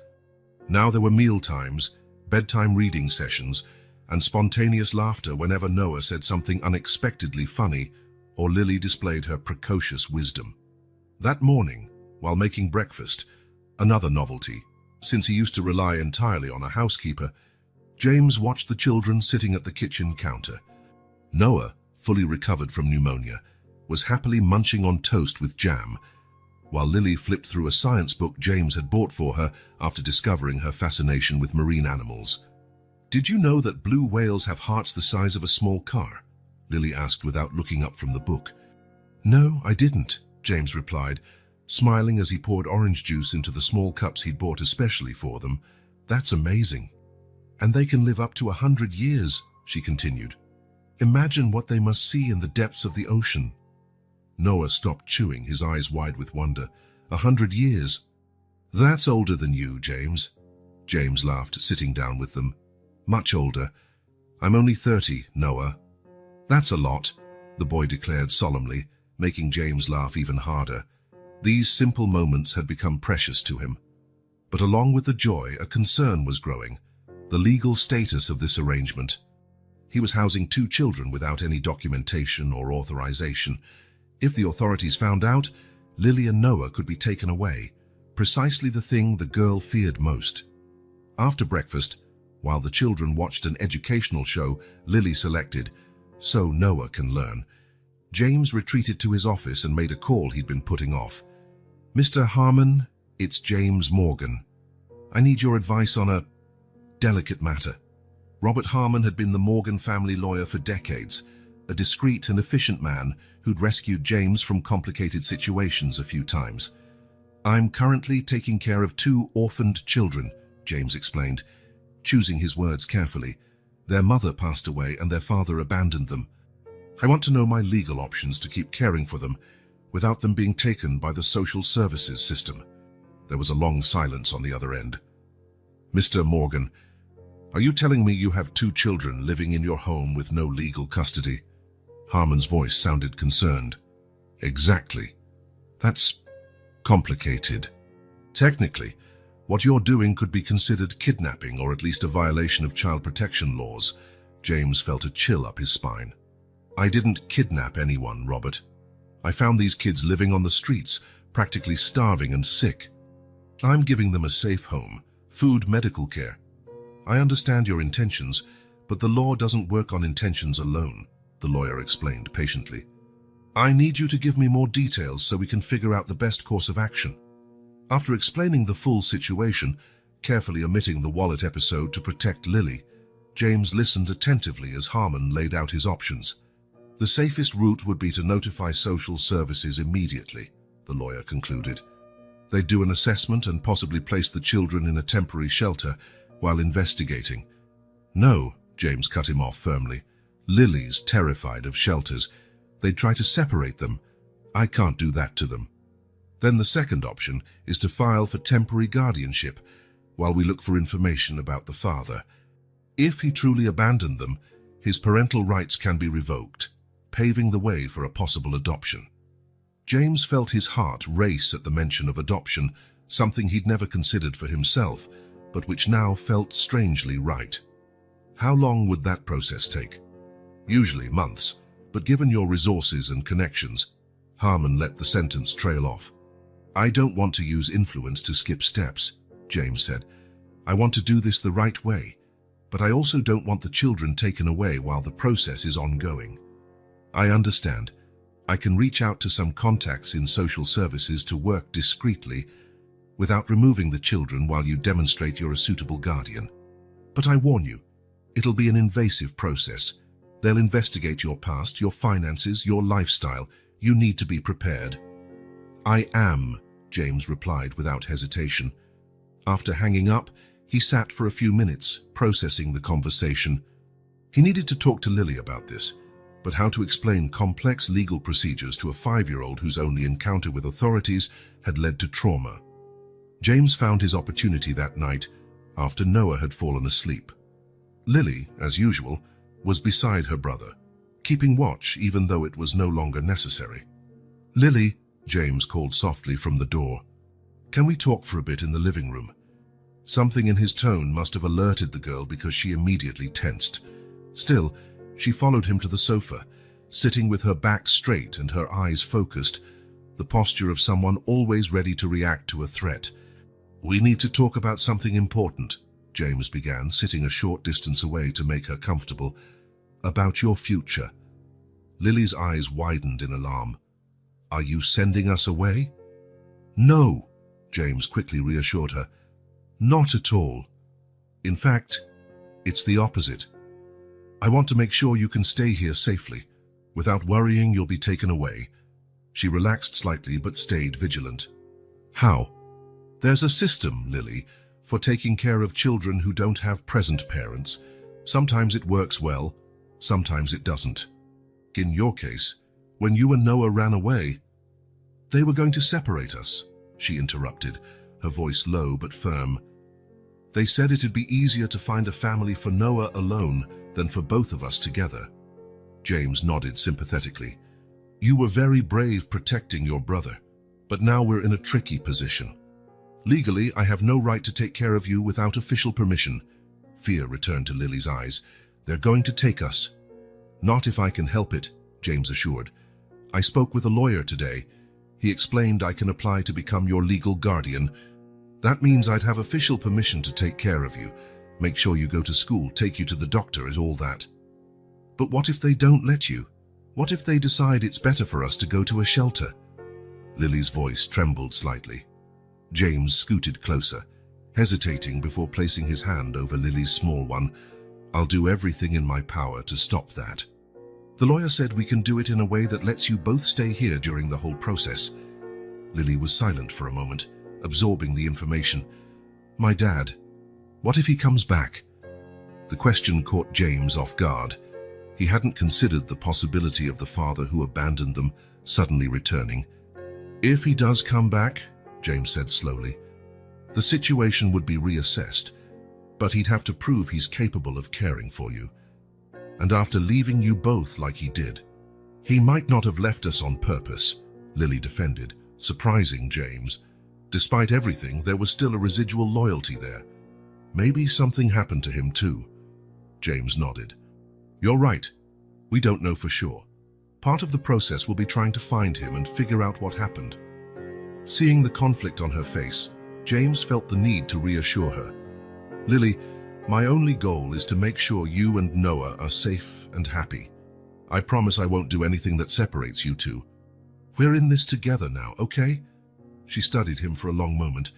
Now there were meal times, bedtime reading sessions, and spontaneous laughter whenever Noah said something unexpectedly funny or Lily displayed her precocious wisdom. That morning, while making breakfast, another novelty, since he used to rely entirely on a housekeeper, James watched the children sitting at the kitchen counter. Noah, fully recovered from pneumonia, was happily munching on toast with jam, while Lily flipped through a science book James had bought for her after discovering her fascination with marine animals. "Did you know that blue whales have hearts the size of a small car?" Lily asked without looking up from the book. "No, I didn't," James replied, smiling as he poured orange juice into the small cups he'd bought especially for them. "That's amazing. And they can live up to 100 years, she continued. "Imagine what they must see in the depths of the ocean." Noah stopped chewing, his eyes wide with wonder. 100 years? "That's older than you, James." James laughed, sitting down with them. Much older. I'm only 30, Noah. That's a lot, the boy declared solemnly, making James laugh even harder. These simple moments had become precious to him. But along with the joy, a concern was growing: the legal status of this arrangement. He was housing 2 children without any documentation or authorization. If the authorities found out, Lily and Noah could be taken away, precisely the thing the girl feared most. After breakfast, while the children watched an educational show Lily selected, "So Noah can learn," James retreated to his office and made a call he'd been putting off. "Mr. Harmon, it's James Morgan. I need your advice on a delicate matter." Robert Harmon had been the Morgan family lawyer for decades, a discreet and efficient man who'd rescued James from complicated situations a few times. "I'm currently taking care of 2 orphaned children," James explained, choosing his words carefully. "Their mother passed away and their father abandoned them. I want to know my legal options to keep caring for them without them being taken by the social services system." There was a long silence on the other end. "Mr. Morgan, are you telling me you have 2 children living in your home with no legal custody?" Harmon's voice sounded concerned. "Exactly. That's complicated. Technically, what you're doing could be considered kidnapping or at least a violation of child protection laws." James felt a chill up his spine. "I didn't kidnap anyone, Robert. I found these kids living on the streets, practically starving and sick. I'm giving them a safe home, food, medical care. I understand your intentions, but the law doesn't work on intentions alone," the lawyer explained patiently. "I need you to give me more details so we can figure out the best course of action." After explaining the full situation, carefully omitting the wallet episode to protect Lily, James listened attentively as Harmon laid out his options. "The safest route would be to notify social services immediately," the lawyer concluded. "They'd do an assessment and possibly place the children in a temporary shelter while investigating." "No," James cut him off firmly. "Lily's terrified of shelters. They'd try to separate them. I can't do that to them. Then the second option is to file for temporary guardianship while we look for information about the father. If he truly abandoned them, his parental rights can be revoked, paving the way for a possible adoption." James felt his heart race at the mention of adoption, something he'd never considered for himself, but which now felt strangely right. How long would that process take? Usually months, but given your resources and connections, Harmon let the sentence trail off. "I don't want to use influence to skip steps," James said. "I want to do this the right way, but I also don't want the children taken away while the process is ongoing." "I understand. I can reach out to some contacts in social services to work discreetly without removing the children while you demonstrate you're a suitable guardian. But I warn you, it'll be an invasive process. They'll investigate your past, your finances, your lifestyle. You need to be prepared." "I am," James replied without hesitation. After hanging up, he sat for a few minutes, processing the conversation. He needed to talk to Lily about this, but how to explain complex legal procedures to a 5-year-old whose only encounter with authorities had led to trauma? James found his opportunity that night after Noah had fallen asleep. Lily, as usual, was beside her brother, keeping watch even though it was no longer necessary. "Lily," James called softly from the door. "Can we talk for a bit in the living room?" Something in his tone must have alerted the girl because she immediately tensed. Still, she followed him to the sofa, sitting with her back straight and her eyes focused, the posture of someone always ready to react to a threat. "We need to talk about something important," James began, sitting a short distance away to make her comfortable. "About your future." Lily's eyes widened in alarm. "Are you sending us away?" "No," James quickly reassured her. "Not at all. In fact, it's the opposite. I want to make sure you can stay here safely. Without worrying you'll be taken away." She relaxed slightly but stayed vigilant. "How?" "There's a system, Lily, for taking care of children who don't have present parents. Sometimes it works well, sometimes it doesn't. In your case, when you and Noah ran away—" "They were going to separate us," she interrupted, her voice low but firm. They said it'd be easier to find a family for Noah alone than for both of us together. James nodded sympathetically. You were very brave protecting your brother, but now we're in a tricky position. Legally, I have no right to take care of you without official permission. Fear returned to Lily's eyes. They're going to take us. Not if I can help it, James assured. I spoke with a lawyer today. He explained I can apply to become your legal guardian. That means I'd have official permission to take care of you, make sure you go to school, take you to the doctor, and all that. But what if they don't let you? What if they decide it's better for us to go to a shelter? Lily's voice trembled slightly. James scooted closer, hesitating before placing his hand over Lily's small one. I'll do everything in my power to stop that. The lawyer said we can do it in a way that lets you both stay here during the whole process. Lily was silent for a moment, absorbing the information. My dad, what if he comes back? The question caught James off guard. He hadn't considered the possibility of the father who abandoned them suddenly returning. If he does come back, James said slowly, the situation would be reassessed, but he'd have to prove he's capable of caring for you. And after leaving you both like he did, he might not have left us on purpose, Lily defended, surprising James. Despite everything, there was still a residual loyalty there. Maybe something happened to him too. James nodded. You're right. We don't know for sure. Part of the process will be trying to find him and figure out what happened. Seeing the conflict on her face, James felt the need to reassure her. Lily, my only goal is to make sure you and Noah are safe and happy. I promise I won't do anything that separates you two. We're in this together now, okay? She studied him for a long moment,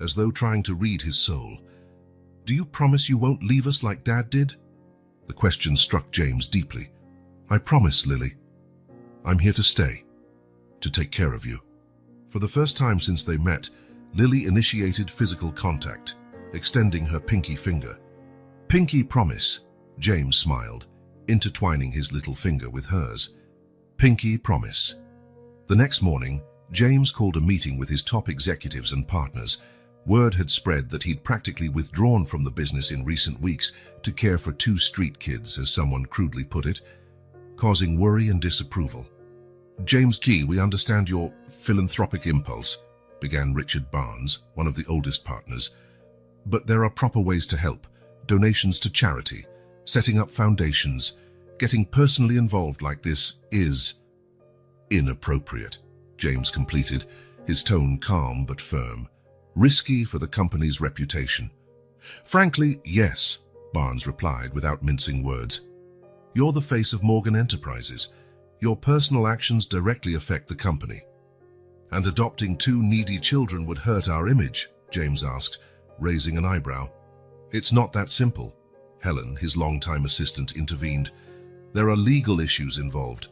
as though trying to read his soul. Do you promise you won't leave us like Dad did? The question struck James deeply. I promise, Lily. I'm here to stay, to take care of you. For the first time since they met, Lily initiated physical contact, extending her pinky finger. Pinky promise, James smiled, intertwining his little finger with hers. Pinky promise. The next morning, James called a meeting with his top executives and partners. Word had spread that he'd practically withdrawn from the business in recent weeks to care for 2 street kids, as someone crudely put it, causing worry and disapproval. James Key, we understand your philanthropic impulse, began Richard Barnes, one of the oldest partners. But there are proper ways to help. Donations to charity, setting up foundations. Getting personally involved like this is inappropriate, James completed, his tone calm but firm. Risky for the company's reputation. Frankly, yes, Barnes replied without mincing words. You're the face of Morgan Enterprises. Your personal actions directly affect the company. And adopting 2 needy children would hurt our image, James asked, raising an eyebrow. It's not that simple. Helen, his longtime assistant, intervened. There are legal issues involved.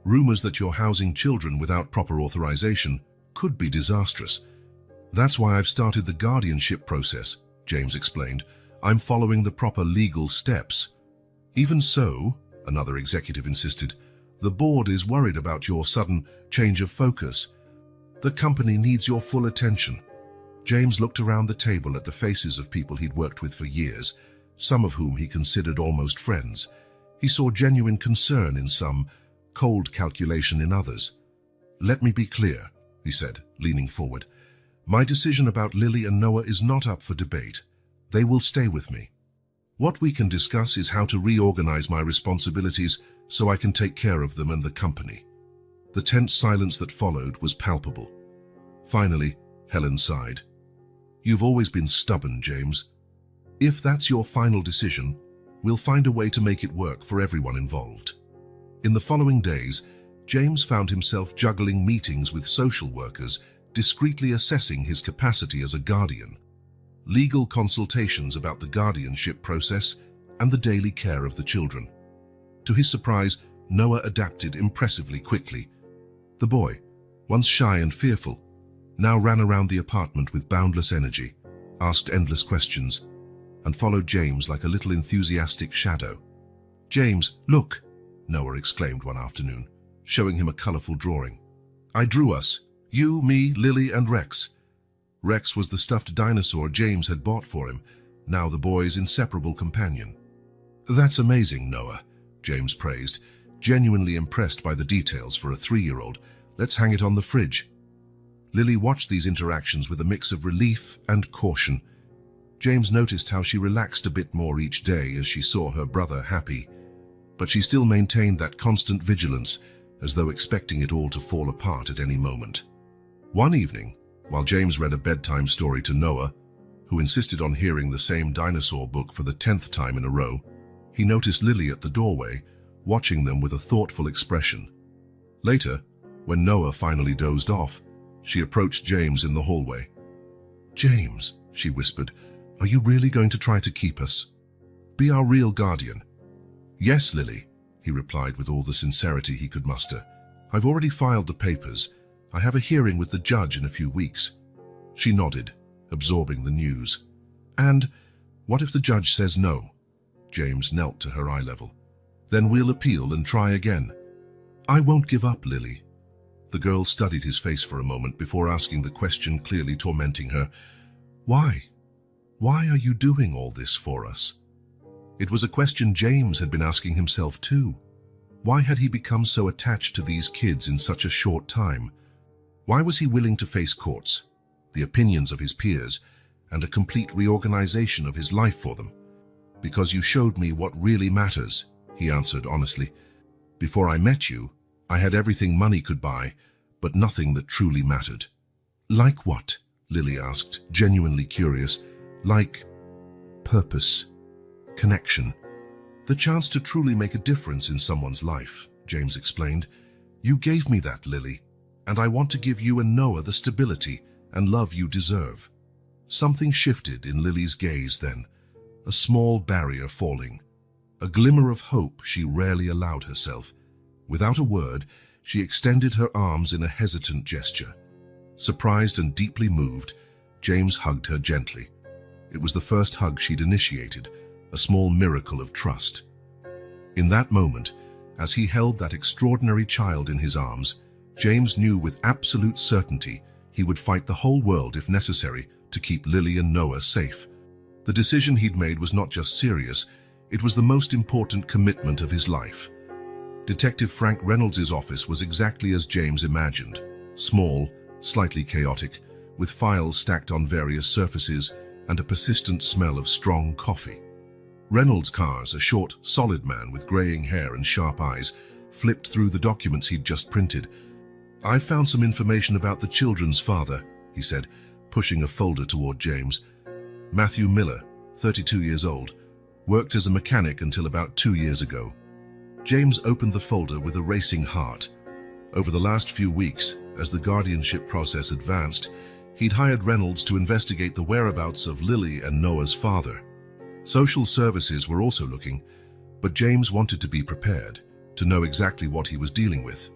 Rumors that you're housing children without proper authorization could be disastrous. That's why I've started the guardianship process, James explained. I'm following the proper legal steps. Even so, another executive insisted, the board is worried about your sudden change of focus. The company needs your full attention. James looked around the table at the faces of people he'd worked with for years, some of whom he considered almost friends. He saw genuine concern in some, cold calculation in others. Let me be clear, he said, leaning forward. My decision about Lily and Noah is not up for debate. They will stay with me. What we can discuss is how to reorganize my responsibilities so I can take care of them and the company. The tense silence that followed was palpable. Finally, Helen sighed. You've always been stubborn, James. If that's your final decision, we'll find a way to make it work for everyone involved. In the following days, James found himself juggling meetings with social workers, discreetly assessing his capacity as a guardian, legal consultations about the guardianship process, and the daily care of the children. To his surprise, Noah adapted impressively quickly. The boy, once shy and fearful, now ran around the apartment with boundless energy, asked endless questions, and followed James like a little enthusiastic shadow. James, look, Noah exclaimed one afternoon, showing him a colorful drawing. I drew us. You, me, Lily, and Rex. Rex was the stuffed dinosaur James had bought for him, now the boy's inseparable companion. "That's amazing, Noah," James praised, genuinely impressed by the details for a 3-year-old. "Let's hang it on the fridge." Lily watched these interactions with a mix of relief and caution. James noticed how she relaxed a bit more each day as she saw her brother happy, but she still maintained that constant vigilance, as though expecting it all to fall apart at any moment. One evening, while James read a bedtime story to Noah, who insisted on hearing the same dinosaur book for the 10th time in a row, he noticed Lily at the doorway, watching them with a thoughtful expression. Later, when Noah finally dozed off, she approached James in the hallway. "James," she whispered, "are you really going to try to keep us? Be our real guardian?" "Yes, Lily," he replied with all the sincerity he could muster. "I've already filed the papers. I have a hearing with the judge in a few weeks." She nodded, absorbing the news. "And what if the judge says no?" James knelt to her eye level. "Then we'll appeal and try again." "I won't give up, Lily." The girl studied his face for a moment before asking the question clearly tormenting her. "Why? Why are you doing all this for us?" It was a question James had been asking himself too. Why had he become so attached to these kids in such a short time? Why was he willing to face courts, the opinions of his peers, and a complete reorganization of his life for them? "Because you showed me what really matters," he answered honestly. "Before I met you, I had everything money could buy, but nothing that truly mattered." "Like what?" Lily asked, genuinely curious. "Like purpose, connection, the chance to truly make a difference in someone's life," James explained. "You gave me that, Lily, and I want to give you and Noah the stability and love you deserve." Something shifted in Lily's gaze then, a small barrier falling, a glimmer of hope she rarely allowed herself. Without a word, she extended her arms in a hesitant gesture. Surprised and deeply moved, James hugged her gently. It was the first hug she'd initiated, a small miracle of trust. In that moment, as he held that extraordinary child in his arms, James knew with absolute certainty he would fight the whole world if necessary to keep Lily and Noah safe. The decision he'd made was not just serious, it was the most important commitment of his life. Detective Frank Reynolds' office was exactly as James imagined. Small, slightly chaotic, with files stacked on various surfaces and a persistent smell of strong coffee. Reynolds' cars, a short, solid man with graying hair and sharp eyes, flipped through the documents he'd just printed. "I've found some information about the children's father," he said, pushing a folder toward James. "Matthew Miller, 32 years old, worked as a mechanic until about 2 years ago." James opened the folder with a racing heart. Over the last few weeks, as the guardianship process advanced, he'd hired Reynolds to investigate the whereabouts of Lily and Noah's father. Social services were also looking, but James wanted to be prepared, to know exactly what he was dealing with.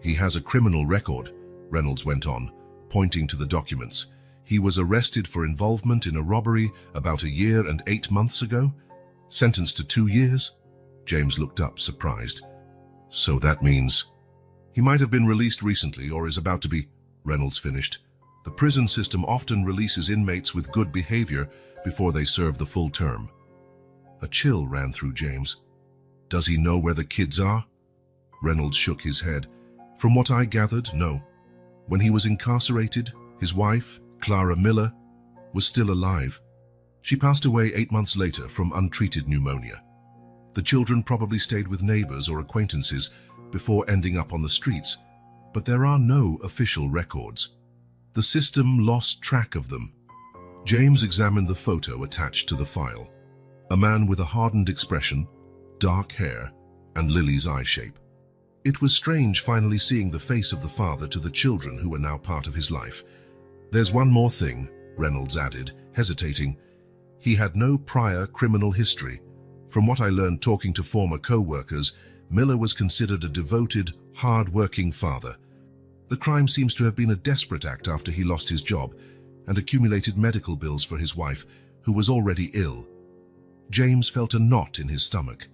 "He has a criminal record," Reynolds went on, pointing to the documents. "He was arrested for involvement in a robbery about 1 year and 8 months ago. Sentenced to 2 years? James looked up, surprised. "So that means—" "He might have been released recently or is about to be," Reynolds finished. "The prison system often releases inmates with good behavior before they serve the full term." A chill ran through James. "Does he know where the kids are?" Reynolds shook his head. "From what I gathered, no. When he was incarcerated, his wife, Clara Miller, was still alive. She passed away 8 months later from untreated pneumonia. The children probably stayed with neighbors or acquaintances before ending up on the streets, but there are no official records. The system lost track of them." James examined the photo attached to the file. A man with a hardened expression, dark hair, and Lily's eye shape. It was strange finally seeing the face of the father to the children who were now part of his life. "There's one more thing," Reynolds added, hesitating. "He had no prior criminal history. From what I learned talking to former co-workers, Miller was considered a devoted, hard-working father. The crime seems to have been a desperate act after he lost his job and accumulated medical bills for his wife, who was already ill." James felt a knot in his stomach.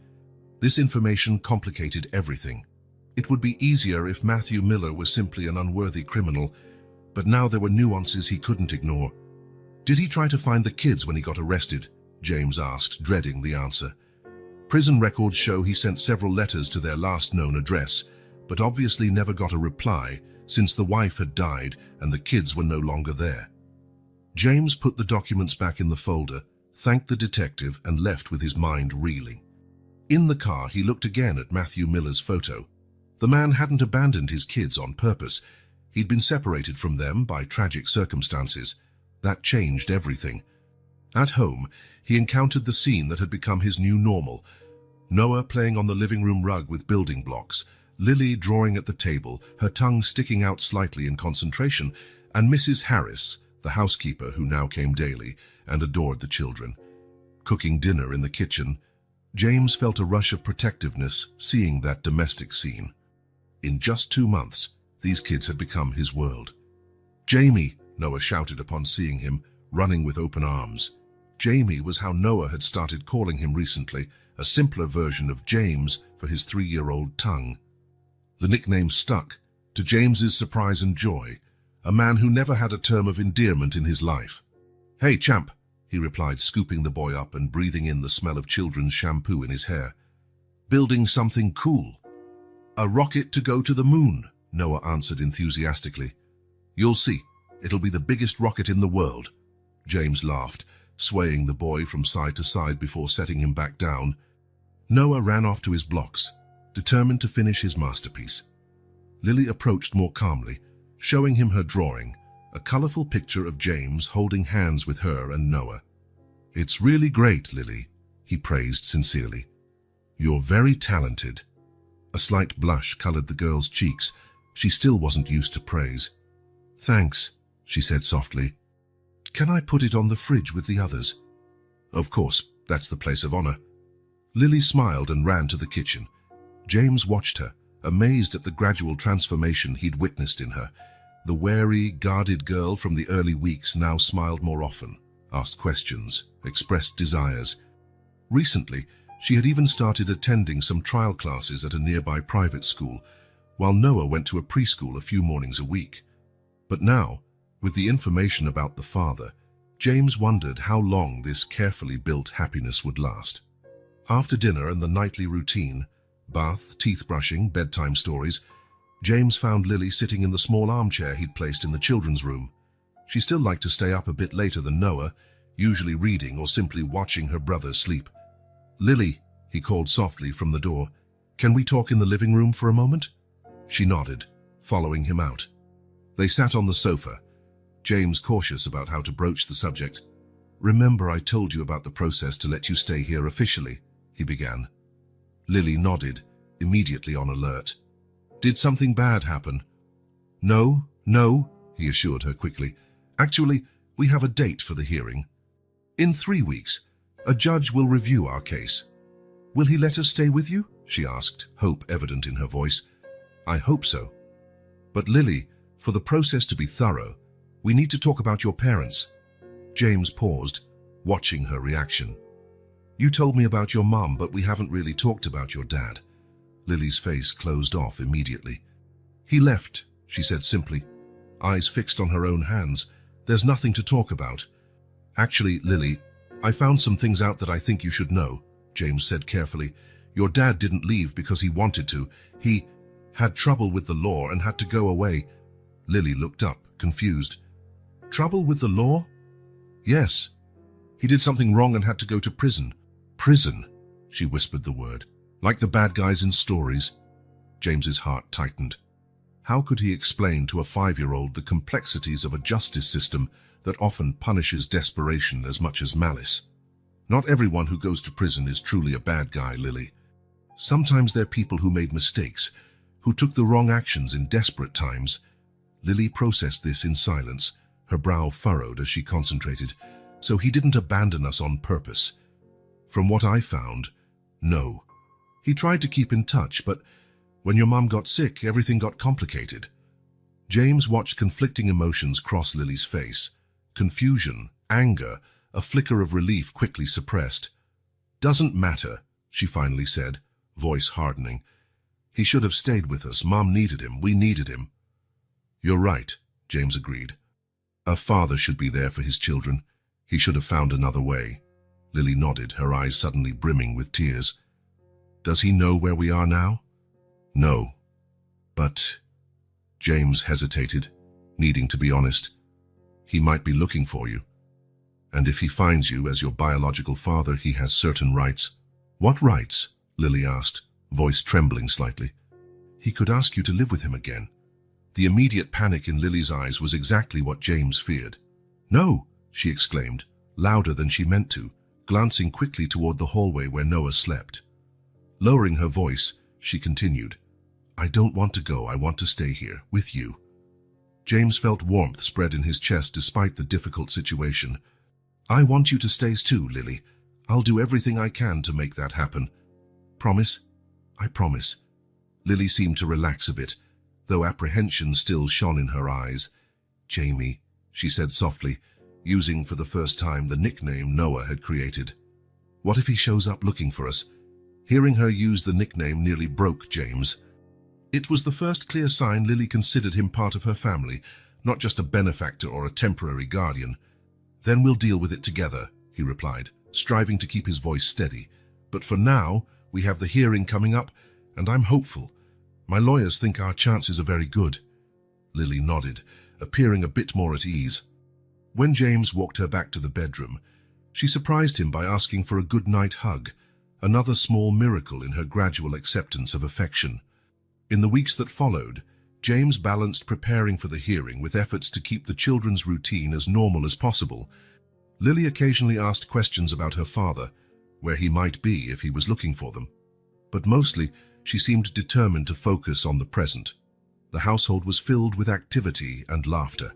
This information complicated everything. It would be easier if Matthew Miller was simply an unworthy criminal, but now there were nuances he couldn't ignore. "Did he try to find the kids when he got arrested?" James asked, dreading the answer. Prison records show he sent several letters to their last known address, but obviously never got a reply since the wife had died and the kids were no longer there. James put the documents back in the folder, thanked the detective, and left with his mind reeling. In the car, he looked again at Matthew Miller's photo. The man hadn't abandoned his kids on purpose. He'd been separated from them by tragic circumstances. That changed everything. At home, he encountered the scene that had become his new normal. Noah playing on the living room rug with building blocks, Lily drawing at the table, her tongue sticking out slightly in concentration, and Mrs. Harris, the housekeeper who now came daily and adored the children. Cooking dinner in the kitchen, James felt a rush of protectiveness seeing that domestic scene. In just 2 months, these kids had become his world. "Jamie!" Noah shouted upon seeing him, running with open arms. Jamie was how Noah had started calling him recently, a simpler version of James for his 3-year-old tongue. The nickname stuck, to James's surprise and joy, a man who never had a term of endearment in his life. "Hey, champ," he replied, scooping the boy up and breathing in the smell of children's shampoo in his hair. "Building something cool." "A rocket to go to the moon," Noah answered enthusiastically. "You'll see, it'll be the biggest rocket in the world." James laughed, swaying the boy from side to side before setting him back down. Noah ran off to his blocks, determined to finish his masterpiece. Lily approached more calmly, showing him her drawing, a colorful picture of James holding hands with her and Noah. "It's really great, Lily," he praised sincerely. "You're very talented." A slight blush colored the girl's cheeks. She still wasn't used to praise. "Thanks," she said softly. "Can I put it on the fridge with the others?" "Of course, that's the place of honor." Lily smiled and ran to the kitchen. James watched her, amazed at the gradual transformation he'd witnessed in her. The wary, guarded girl from the early weeks now smiled more often, asked questions, expressed desires. Recently, she had even started attending some trial classes at a nearby private school, while Noah went to a preschool a few mornings a week. But now, with the information about the father, James wondered how long this carefully built happiness would last. After dinner and the nightly routine, bath, teeth brushing, bedtime stories, James found Lily sitting in the small armchair he'd placed in the children's room. She still liked to stay up a bit later than Noah, usually reading or simply watching her brother sleep. "Lily," he called softly from the door, "can we talk in the living room for a moment?" She nodded, following him out. They sat on the sofa, James cautious about how to broach the subject. "Remember I told you about the process to let you stay here officially," he began. Lily nodded, immediately on alert. "Did something bad happen?" No, he assured her quickly. "Actually, we have a date for the hearing. In 3 weeks, a judge will review our case." "Will he let us stay with you?" she asked, hope evident in her voice. "I hope so. But Lily, for the process to be thorough, we need to talk about your parents." James paused, watching her reaction. "You told me about your mom, but we haven't really talked about your dad." Lily's face closed off immediately. "He left," she said simply, eyes fixed on her own hands. "There's nothing to talk about." "Actually, Lily, I found some things out that I think you should know," James said carefully. "Your dad didn't leave because he wanted to. He had trouble with the law and had to go away." Lily looked up, confused. "Trouble with the law?" "Yes. He did something wrong and had to go to prison." "Prison?" She whispered the word. "Like the bad guys in stories." James's heart tightened. How could he explain to a 5-year-old the complexities of a justice system that often punishes desperation as much as malice? "Not everyone who goes to prison is truly a bad guy, Lily. Sometimes they're people who made mistakes, who took the wrong actions in desperate times." Lily processed this in silence, her brow furrowed as she concentrated. "So he didn't abandon us on purpose." "From what I found, no. He tried to keep in touch, but when your mom got sick, everything got complicated." James watched conflicting emotions cross Lily's face. Confusion, anger, a flicker of relief quickly suppressed. "Doesn't matter," she finally said, voice hardening. "He should have stayed with us. Mom needed him. We needed him." "You're right," James agreed. "A father should be there for his children. He should have found another way." Lily nodded, her eyes suddenly brimming with tears. Does he know where we are now? No. But... James hesitated, needing to be honest. He might be looking for you. And if he finds you as your biological father, he has certain rights. What rights? Lily asked, voice trembling slightly. He could ask you to live with him again. The immediate panic in Lily's eyes was exactly what James feared. No, she exclaimed, louder than she meant to, glancing quickly toward the hallway where Noah slept. Lowering her voice, she continued, I don't want to go, I want to stay here, with you. James felt warmth spread in his chest despite the difficult situation. I want you to stay too, Lily. I'll do everything I can to make that happen. Promise? I promise. Lily seemed to relax a bit, though apprehension still shone in her eyes. Jamie, she said softly, using for the first time the nickname Noah had created. What if he shows up looking for us? Hearing her use the nickname nearly broke James. It was the first clear sign Lily considered him part of her family, not just a benefactor or a temporary guardian. Then we'll deal with it together, he replied, striving to keep his voice steady. But for now, we have the hearing coming up, and I'm hopeful. My lawyers think our chances are very good. Lily nodded, appearing a bit more at ease. When James walked her back to the bedroom, she surprised him by asking for a good-night hug, another small miracle in her gradual acceptance of affection. In the weeks that followed, James balanced preparing for the hearing with efforts to keep the children's routine as normal as possible. Lily occasionally asked questions about her father, where he might be if he was looking for them. But mostly, she seemed determined to focus on the present. The household was filled with activity and laughter.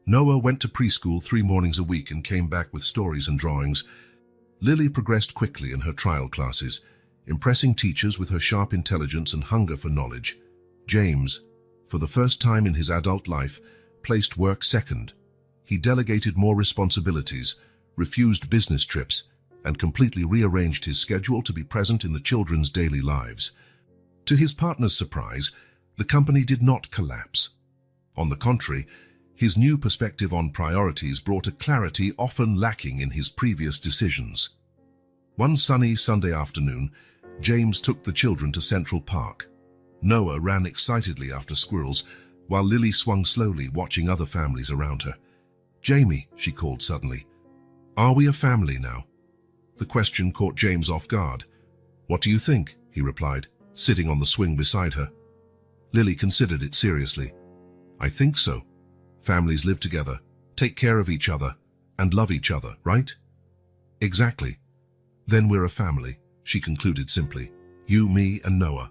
Noah went to preschool 3 mornings a week and came back with stories and drawings. Lily progressed quickly in her trial classes, impressing teachers with her sharp intelligence and hunger for knowledge. James, for the first time in his adult life, placed work second. He delegated more responsibilities, refused business trips, and completely rearranged his schedule to be present in the children's daily lives. To his partner's surprise, the company did not collapse. On the contrary, his new perspective on priorities brought a clarity often lacking in his previous decisions. One sunny Sunday afternoon, James took the children to Central Park. Noah ran excitedly after squirrels, while Lily swung slowly, watching other families around her. Jamie, she called suddenly, are we a family now? The question caught James off guard. What do you think? He replied, sitting on the swing beside her. Lily considered it seriously. I think so. Families live together, take care of each other, and love each other, right? Exactly. Then we're a family, she concluded simply. You, me, and Noah.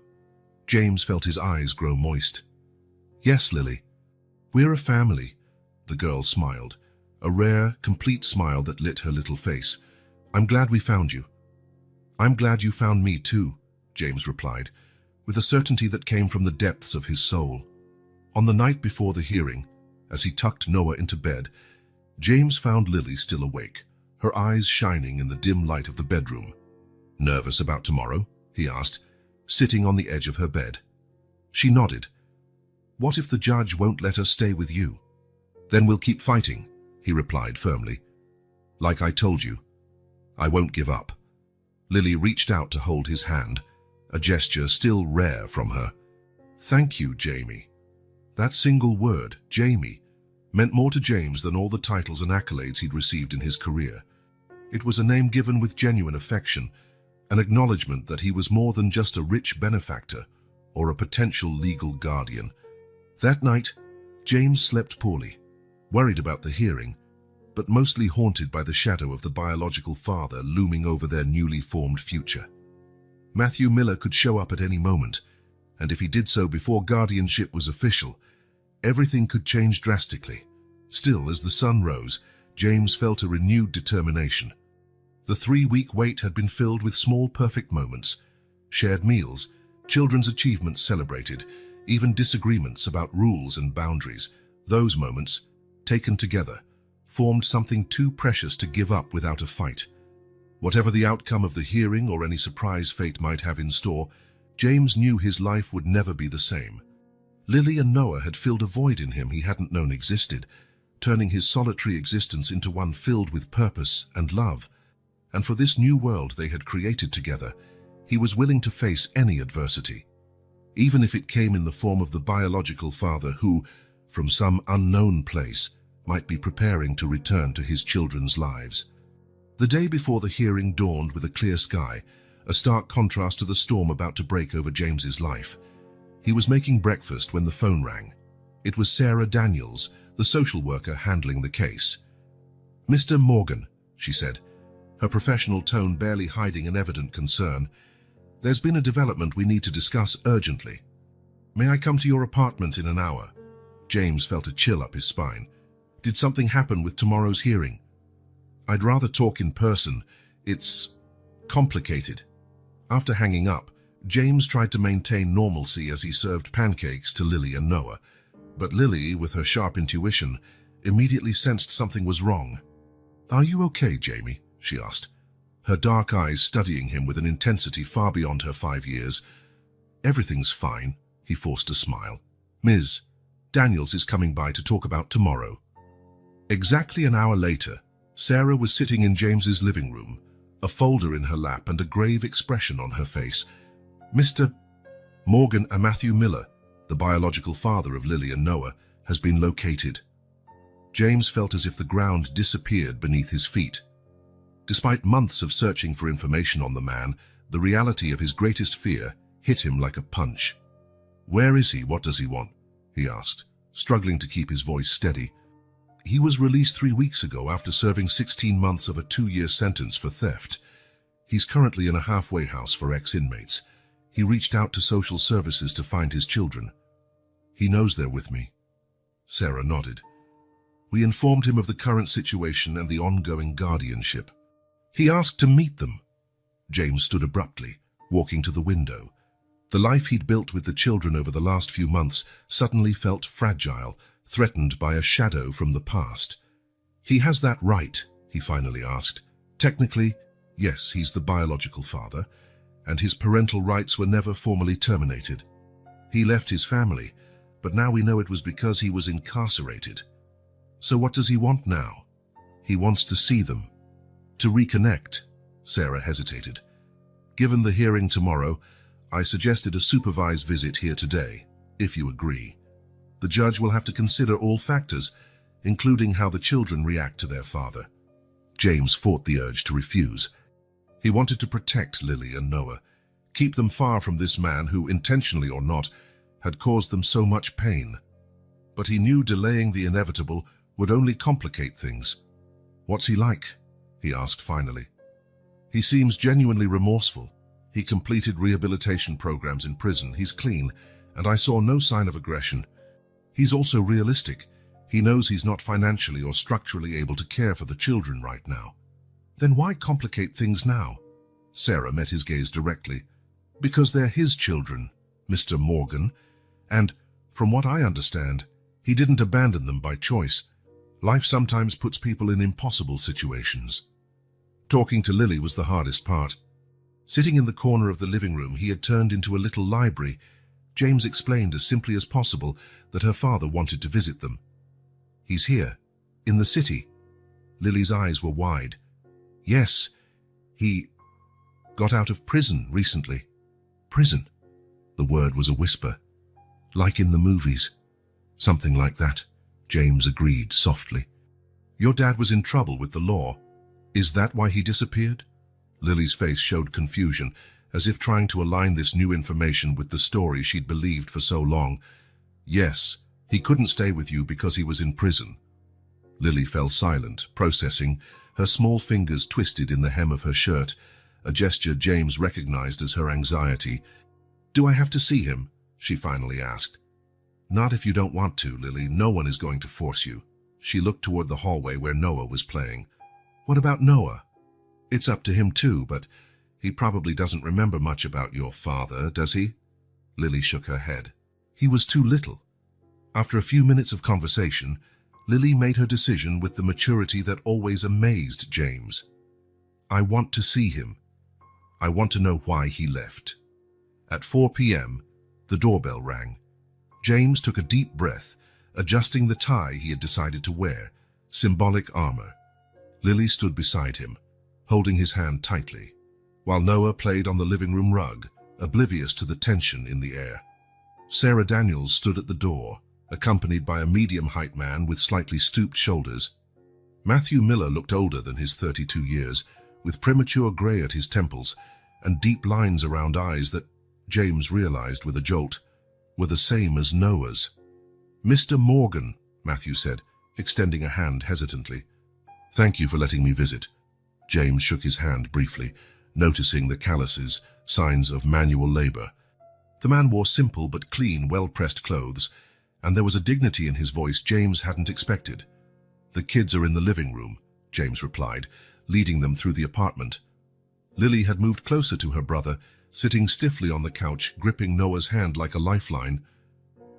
James felt his eyes grow moist. Yes, Lily. We're a family, the girl smiled, a rare, complete smile that lit her little face. I'm glad we found you. I'm glad you found me too, James replied, with a certainty that came from the depths of his soul. On the night before the hearing, as he tucked Noah into bed, James found Lily still awake, her eyes shining in the dim light of the bedroom. Nervous about tomorrow? He asked, sitting on the edge of her bed. She nodded. What if the judge won't let us stay with you? Then we'll keep fighting, he replied firmly. Like I told you, I won't give up. Lily reached out to hold his hand, a gesture still rare from her. Thank you, Jamie. That single word, Jamie, meant more to James than all the titles and accolades he'd received in his career. It was a name given with genuine affection, an acknowledgement that he was more than just a rich benefactor or a potential legal guardian. That night, James slept poorly, worried about the hearing, but mostly haunted by the shadow of the biological father looming over their newly formed future. Matthew Miller could show up at any moment, and if he did so before guardianship was official, everything could change drastically. Still, as the sun rose, James felt a renewed determination. The 3-week wait had been filled with small perfect moments, shared meals, children's achievements celebrated, even disagreements about rules and boundaries. Those moments, taken together, formed something too precious to give up without a fight. Whatever the outcome of the hearing or any surprise fate might have in store, James knew his life would never be the same. Lily and Noah had filled a void in him he hadn't known existed, turning his solitary existence into one filled with purpose and love. and for this new world they had created together, he was willing to face any adversity, even if it came in the form of the biological father who, from some unknown place, might be preparing to return to his children's lives. The day before the hearing dawned with a clear sky, a stark contrast to the storm about to break over James's life. He was making breakfast when the phone rang. It was Sarah Daniels, the social worker handling the case. "Mr. Morgan," she said, her professional tone barely hiding an evident concern. "There's been a development we need to discuss urgently. May I come to your apartment in an hour?" James felt a chill up his spine. "Did something happen with tomorrow's hearing?" "I'd rather talk in person. It's complicated." After hanging up, James tried to maintain normalcy as he served pancakes to Lily and Noah. But Lily, with her sharp intuition, immediately sensed something was wrong. "Are you okay, Jamie?" she asked, her dark eyes studying him with an intensity far beyond her 5 years. "Everything's fine," he forced a smile. "Ms. Daniels is coming by to talk about tomorrow." Exactly an hour later, Sarah was sitting in James's living room, a folder in her lap and a grave expression on her face. "Mr. Morgan Matthew Miller, the biological father of Lily and Noah, has been located." James felt as if the ground disappeared beneath his feet. Despite months of searching for information on the man, the reality of his greatest fear hit him like a punch. "Where is he? What does he want?" he asked, struggling to keep his voice steady. "He was released 3 weeks ago after serving 16 months of a 2-year sentence for theft. He's currently in a halfway house for ex-inmates. He reached out to social services to find his children. He knows they're with me." Sarah nodded. "We informed him of the current situation and the ongoing guardianship. He asked to meet them." James stood abruptly, walking to the window. The life he'd built with the children over the last few months suddenly felt fragile, threatened by a shadow from the past. "He has that right?" he finally asked. "Technically, yes, he's the biological father, and his parental rights were never formally terminated. He left his family, but now we know it was because he was incarcerated. So what does he want now?" "He wants to see them. To reconnect." Sarah hesitated. "Given the hearing tomorrow, I suggested a supervised visit here today, if you agree. The judge will have to consider all factors, including how the children react to their father." James fought the urge to refuse. He wanted to protect Lily and Noah, keep them far from this man who, intentionally or not, had caused them so much pain. But he knew delaying the inevitable would only complicate things. "What's he like?" he asked finally. "He seems genuinely remorseful. He completed rehabilitation programs in prison. He's clean, and I saw no sign of aggression. He's also realistic. He knows he's not financially or structurally able to care for the children right now." "Then why complicate things now?" Sarah met his gaze directly. "Because they're his children, Mr. Morgan, and, from what I understand, he didn't abandon them by choice. Life sometimes puts people in impossible situations." Talking to Lily was the hardest part. Sitting in the corner of the living room he had turned into a little library, James explained as simply as possible that her father wanted to visit them. "He's here, in the city." Lily's eyes were wide. "Yes, he got out of prison recently." "Prison?" The word was a whisper. "Like in the movies." "Something like that," James agreed softly. "Your dad was in trouble with the law. Is that why he disappeared?" Lily's face showed confusion, as if trying to align this new information with the story she'd believed for so long. "Yes, he couldn't stay with you because he was in prison." Lily fell silent, processing, her small fingers twisted in the hem of her shirt, a gesture James recognized as her anxiety. "Do I have to see him?" she finally asked. "Not if you don't want to, Lily. No one is going to force you." She looked toward the hallway where Noah was playing. "What about Noah?" "It's up to him too, but he probably doesn't remember much about your father, does he?" Lily shook her head. "He was too little." After a few minutes of conversation, Lily made her decision with the maturity that always amazed James. "I want to see him. I want to know why he left." At 4 p.m., the doorbell rang. James took a deep breath, adjusting the tie he had decided to wear, symbolic armor. Lily stood beside him, holding his hand tightly, while Noah played on the living room rug, oblivious to the tension in the air. Sarah Daniels stood at the door, accompanied by a medium-height man with slightly stooped shoulders. Matthew Miller looked older than his 32 years, with premature grey at his temples and deep lines around eyes that, James realized with a jolt, were the same as Noah's. "Mr. Morgan," Matthew said, extending a hand hesitantly. "Thank you for letting me visit." James shook his hand briefly, noticing the calluses, signs of manual labor. The man wore simple but clean, well-pressed clothes, and there was a dignity in his voice James hadn't expected. "The kids are in the living room," James replied, leading them through the apartment. Lily had moved closer to her brother, sitting stiffly on the couch, gripping Noah's hand like a lifeline.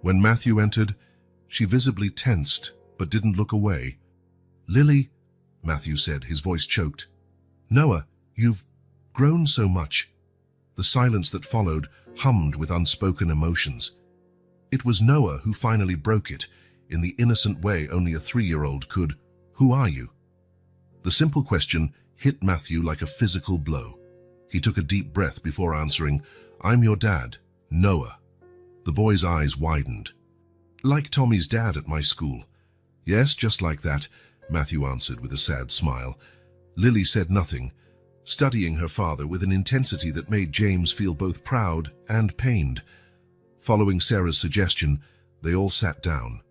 When Matthew entered, she visibly tensed, but didn't look away. "Lily," Matthew said, his voice choked. "Noah, you've grown so much." The silence that followed hummed with unspoken emotions. It was Noah who finally broke it, in the innocent way only a 3-year-old could. "Who are you?" The simple question hit Matthew like a physical blow. He took a deep breath before answering, "I'm your dad, Noah." The boy's eyes widened. "Like Tommy's dad at my school." "Yes, just like that," Matthew answered with a sad smile. Lily said nothing, studying her father with an intensity that made James feel both proud and pained. Following Sarah's suggestion, they all sat down.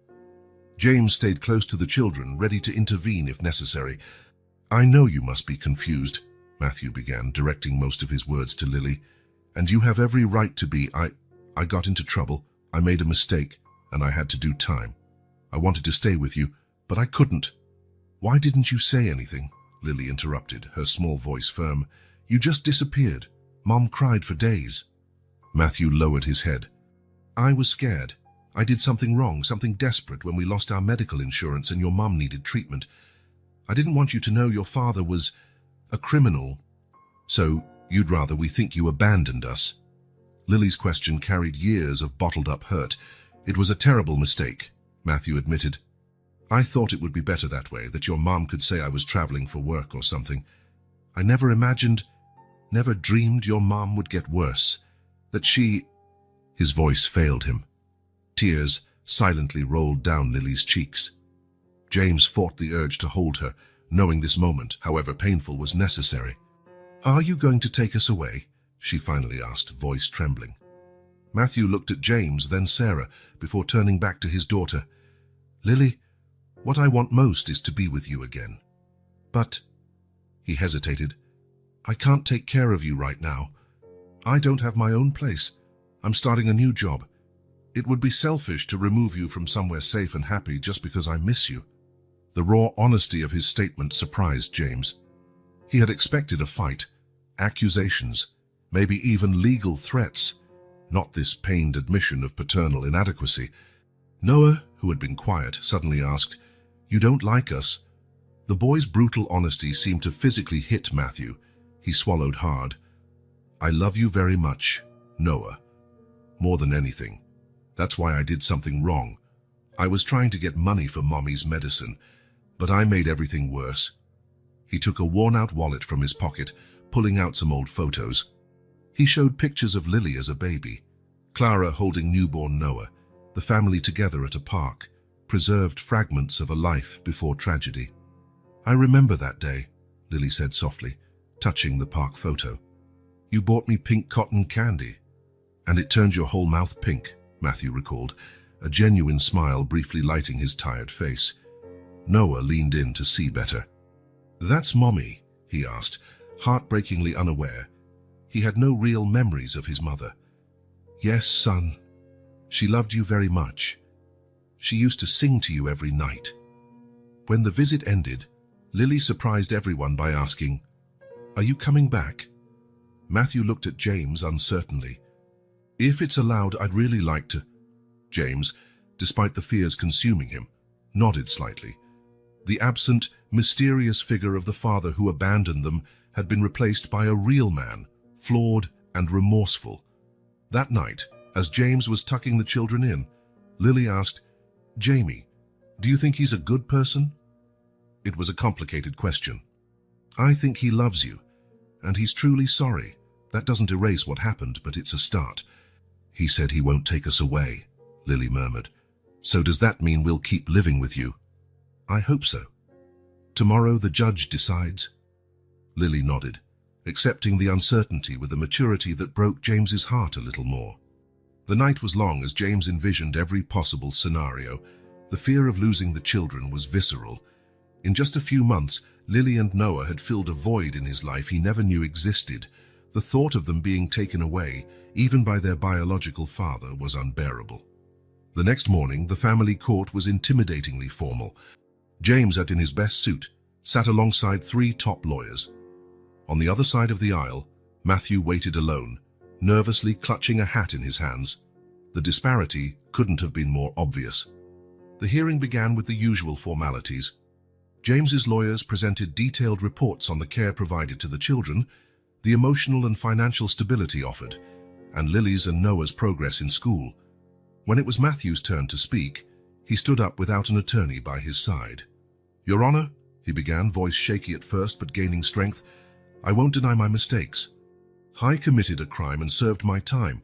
James stayed close to the children, ready to intervene if necessary. "I know you must be confused," Matthew began, directing most of his words to Lily. "And you have every right to be. I got into trouble. I made a mistake, and I had to do time. I wanted to stay with you, but I couldn't." "Why didn't you say anything?" Lily interrupted, her small voice firm. "You just disappeared. Mom cried for days." Matthew lowered his head. "I was scared. I did something wrong, something desperate when we lost our medical insurance and your mom needed treatment. I didn't want you to know your father was a criminal. So you'd rather we think you abandoned us." Lily's question carried years of bottled-up hurt. "It was a terrible mistake," Matthew admitted. "I thought it would be better that way, that your mom could say I was traveling for work or something. I never imagined, never dreamed your mom would get worse. That she—" His voice failed him. Tears silently rolled down Lily's cheeks. James fought the urge to hold her, knowing this moment, however painful, was necessary. "Are you going to take us away?" she finally asked, voice trembling. Matthew looked at James, then Sarah, before turning back to his daughter. "Lily, what I want most is to be with you again. But," he hesitated, "I can't take care of you right now. I don't have my own place. I'm starting a new job. It would be selfish to remove you from somewhere safe and happy just because I miss you." The raw honesty of his statement surprised James. He had expected a fight, accusations, maybe even legal threats, not this pained admission of paternal inadequacy. Noah, who had been quiet, suddenly asked, "You don't like us?" The boy's brutal honesty seemed to physically hit Matthew. He swallowed hard. "I love you very much, Noah. More than anything. That's why I did something wrong. I was trying to get money for Mommy's medicine, but I made everything worse." He took a worn-out wallet from his pocket, pulling out some old photos. He showed pictures of Lily as a baby, Clara holding newborn Noah, the family together at a park, preserved fragments of a life before tragedy. "I remember that day," Lily said softly, touching the park photo. "You bought me pink cotton candy, and it turned your whole mouth pink," Matthew recalled, a genuine smile briefly lighting his tired face. Noah leaned in to see better. "That's Mommy?" he asked, heartbreakingly unaware. He had no real memories of his mother. "Yes, son. She loved you very much. She used to sing to you every night." When the visit ended, Lily surprised everyone by asking, "Are you coming back?" Matthew looked at James uncertainly. "If it's allowed, I'd really like to." James, despite the fears consuming him, nodded slightly. The absent, mysterious figure of the father who abandoned them had been replaced by a real man, flawed and remorseful. That night, as James was tucking the children in, Lily asked, "Jamie, do you think he's a good person?" It was a complicated question. I think he loves you, and he's truly sorry. That doesn't erase what happened, but it's a start. He said he won't take us away, Lily murmured. So does that mean we'll keep living with you? I hope so. Tomorrow the judge decides. Lily nodded, accepting the uncertainty with a maturity that broke James's heart a little more. The night was long as James envisioned every possible scenario. The fear of losing the children was visceral. In just a few months, Lily and Noah had filled a void in his life he never knew existed. The thought of them being taken away, even by their biological father, was unbearable. The next morning, the family court was intimidatingly formal. James, in his best suit, sat alongside 3 top lawyers. On the other side of the aisle, Matthew waited alone, nervously clutching a hat in his hands. The disparity couldn't have been more obvious. The hearing began with the usual formalities. James's lawyers presented detailed reports on the care provided to the children, the emotional and financial stability offered, and Lily's and Noah's progress in school. When it was Matthew's turn to speak, he stood up without an attorney by his side. Your Honor, he began, voice shaky at first but gaining strength, I won't deny my mistakes. I committed a crime and served my time,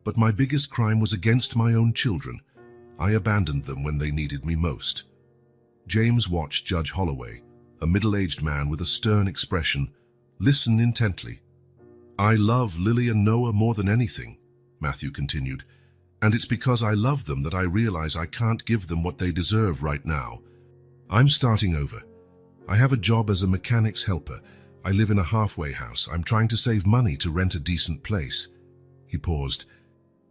but my biggest crime was against my own children. I abandoned them when they needed me most. James watched Judge Holloway, a middle-aged man with a stern expression, listen intently. I love Lily and Noah more than anything, Matthew continued, and it's because I love them that I realize I can't give them what they deserve right now. I'm starting over. I have a job as a mechanic's helper. I live in a halfway house. I'm trying to save money to rent a decent place. He paused.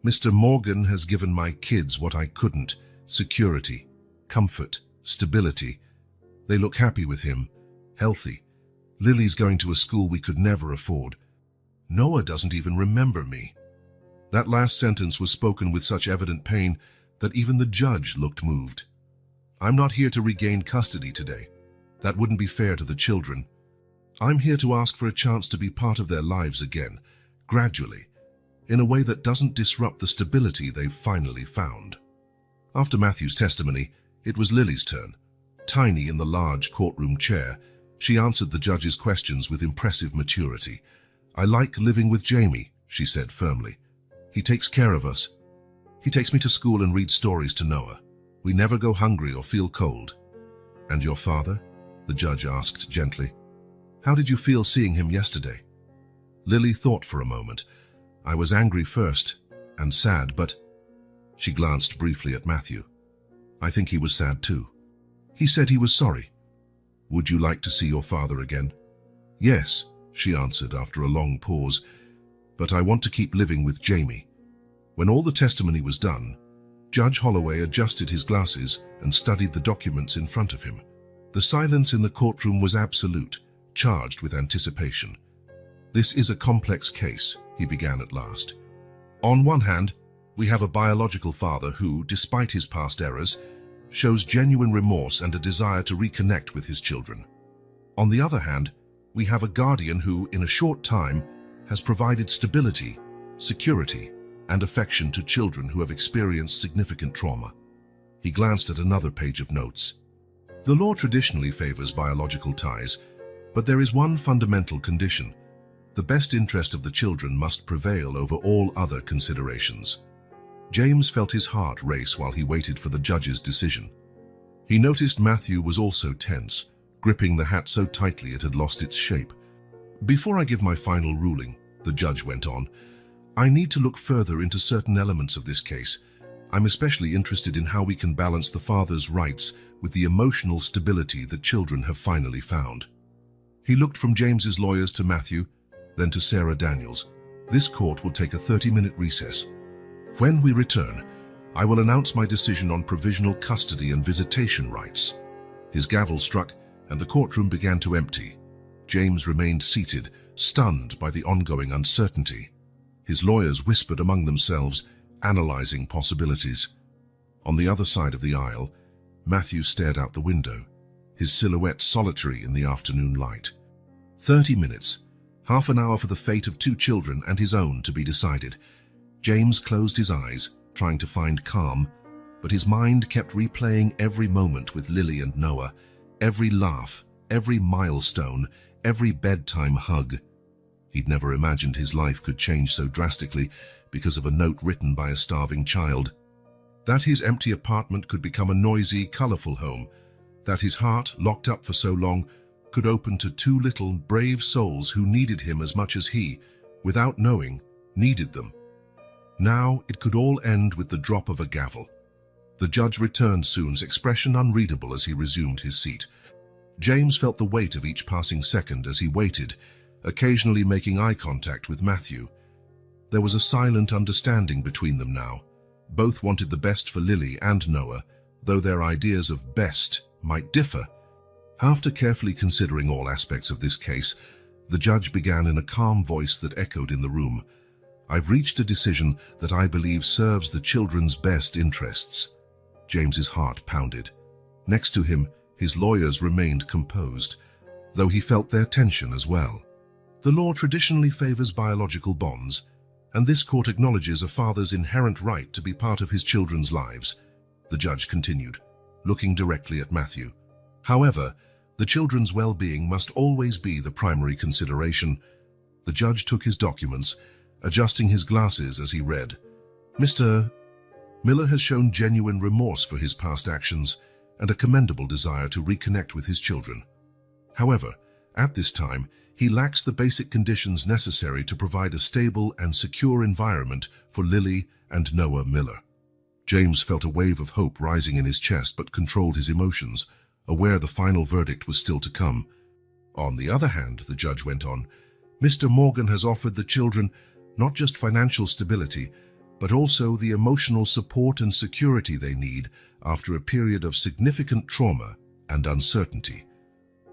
Mr. Morgan has given my kids what I couldn't: security, comfort, stability. They look happy with him, healthy. Lily's going to a school we could never afford. Noah doesn't even remember me. That last sentence was spoken with such evident pain that even the judge looked moved. I'm not here to regain custody today. That wouldn't be fair to the children. I'm here to ask for a chance to be part of their lives again, gradually, in a way that doesn't disrupt the stability they've finally found. After Matthew's testimony, it was Lily's turn. Tiny in the large courtroom chair, she answered the judge's questions with impressive maturity. I like living with Jamie, she said firmly. He takes care of us. He takes me to school and reads stories to Noah. We never go hungry or feel cold. And your father? The judge asked gently. How did you feel seeing him yesterday? Lily thought for a moment. I was angry first, and sad, but... She glanced briefly at Matthew. I think he was sad too. He said he was sorry. Would you like to see your father again? Yes, she answered after a long pause, but I want to keep living with Jamie. When all the testimony was done, Judge Holloway adjusted his glasses and studied the documents in front of him. The silence in the courtroom was absolute, charged with anticipation. This is a complex case, he began at last. On one hand, we have a biological father who, despite his past errors, shows genuine remorse and a desire to reconnect with his children. On the other hand, we have a guardian who, in a short time, has provided stability, security, and affection to children who have experienced significant trauma. He glanced at another page of notes. The law traditionally favors biological ties, but there is one fundamental condition. The best interest of the children must prevail over all other considerations. James felt his heart race while he waited for the judge's decision. He noticed Matthew was also tense, gripping the hat so tightly it had lost its shape. Before I give my final ruling, the judge went on, I need to look further into certain elements of this case. I'm especially interested in how we can balance the father's rights with the emotional stability that children have finally found. He looked from James's lawyers to Matthew, then to Sarah Daniels. This court will take a 30-minute recess. When we return, I will announce my decision on provisional custody and visitation rights. His gavel struck, and the courtroom began to empty. James remained seated, stunned by the ongoing uncertainty. His lawyers whispered among themselves, analyzing possibilities. On the other side of the aisle, Matthew stared out the window, his silhouette solitary in the afternoon light. 30 minutes, half an hour for the fate of 2 children and his own to be decided. James closed his eyes, trying to find calm, but his mind kept replaying every moment with Lily and Noah, every laugh, every milestone, every bedtime hug. He'd never imagined his life could change so drastically because of a note written by a starving child. That his empty apartment could become a noisy, colorful home. That his heart, locked up for so long, could open to two little, brave souls who needed him as much as he, without knowing, needed them. Now it could all end with the drop of a gavel. The judge returned soon, his expression unreadable as he resumed his seat. James felt the weight of each passing second as he waited, occasionally making eye contact with Matthew. There was a silent understanding between them now. Both wanted the best for Lily and Noah, though their ideas of best might differ. After carefully considering all aspects of this case, the judge began in a calm voice that echoed in the room. "I've reached a decision that I believe serves the children's best interests." James's heart pounded. Next to him, his lawyers remained composed, though he felt their tension as well. The law traditionally favors biological bonds, and this court acknowledges a father's inherent right to be part of his children's lives, the judge continued, looking directly at Matthew. However, the children's well-being must always be the primary consideration. The judge took his documents, adjusting his glasses as he read. Mr. Miller has shown genuine remorse for his past actions and a commendable desire to reconnect with his children. However, at this time, he lacks the basic conditions necessary to provide a stable and secure environment for Lily and Noah Miller. James felt a wave of hope rising in his chest but controlled his emotions, aware the final verdict was still to come. On the other hand, the judge went on, Mr. Morgan has offered the children not just financial stability, but also the emotional support and security they need after a period of significant trauma and uncertainty.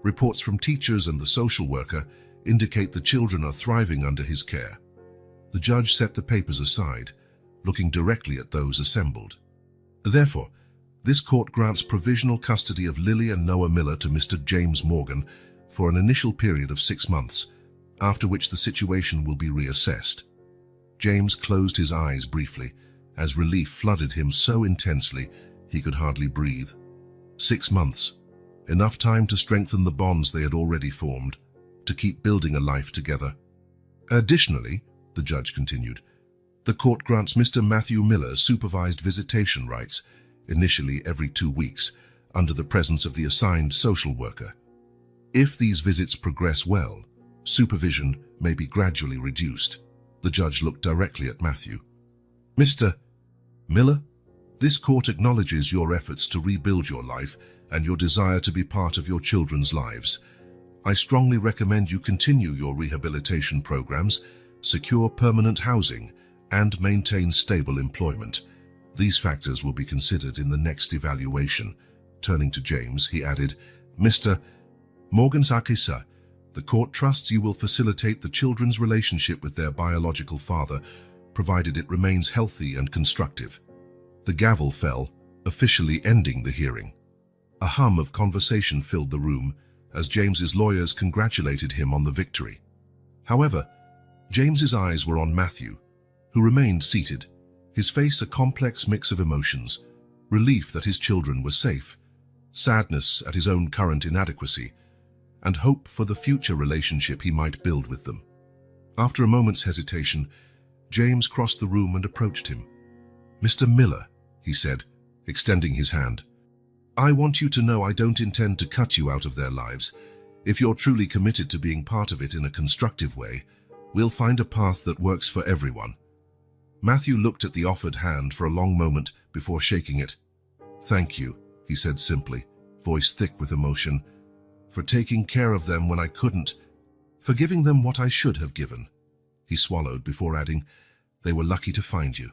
Reports from teachers and the social worker indicate the children are thriving under his care. The judge set the papers aside, looking directly at those assembled. Therefore, this court grants provisional custody of Lily and Noah Miller to Mr. James Morgan for an initial period of 6 months, after which the situation will be reassessed. James closed his eyes briefly, as relief flooded him so intensely he could hardly breathe. 6 months. Enough time to strengthen the bonds they had already formed, to keep building a life together. Additionally, the judge continued, the court grants Mr. Matthew Miller supervised visitation rights, initially every 2 weeks, under the presence of the assigned social worker. If these visits progress well, supervision may be gradually reduced. The judge looked directly at Matthew. Mr. Miller, this court acknowledges your efforts to rebuild your life and your desire to be part of your children's lives. I strongly recommend you continue your rehabilitation programs, secure permanent housing, and maintain stable employment. These factors will be considered in the next evaluation. Turning to James, he added, Mr. Morgan Sakisa, the court trusts you will facilitate the children's relationship with their biological father, provided it remains healthy and constructive. The gavel fell, officially ending the hearing. A hum of conversation filled the room as James's lawyers congratulated him on the victory. However, James's eyes were on Matthew, who remained seated, his face a complex mix of emotions, relief that his children were safe, sadness at his own current inadequacy, and hope for the future relationship he might build with them. After a moment's hesitation, James crossed the room and approached him. Mr. Miller, he said, extending his hand, I want you to know I don't intend to cut you out of their lives. If you're truly committed to being part of it in a constructive way, we'll find a path that works for everyone. Matthew looked at the offered hand for a long moment before shaking it. Thank you, he said simply, voice thick with emotion, for taking care of them when I couldn't, for giving them what I should have given. He swallowed before adding, they were lucky to find you.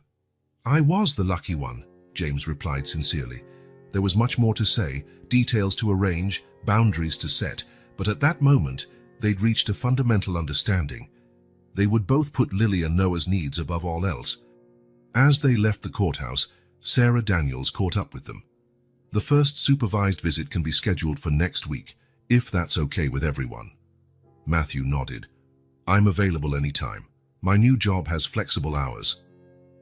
I was the lucky one, James replied sincerely. There was much more to say, details to arrange, boundaries to set, but at that moment, they'd reached a fundamental understanding. They would both put Lily and Noah's needs above all else. As they left the courthouse, Sarah Daniels caught up with them. The first supervised visit can be scheduled for next week, if that's okay with everyone. Matthew nodded. I'm available anytime. My new job has flexible hours.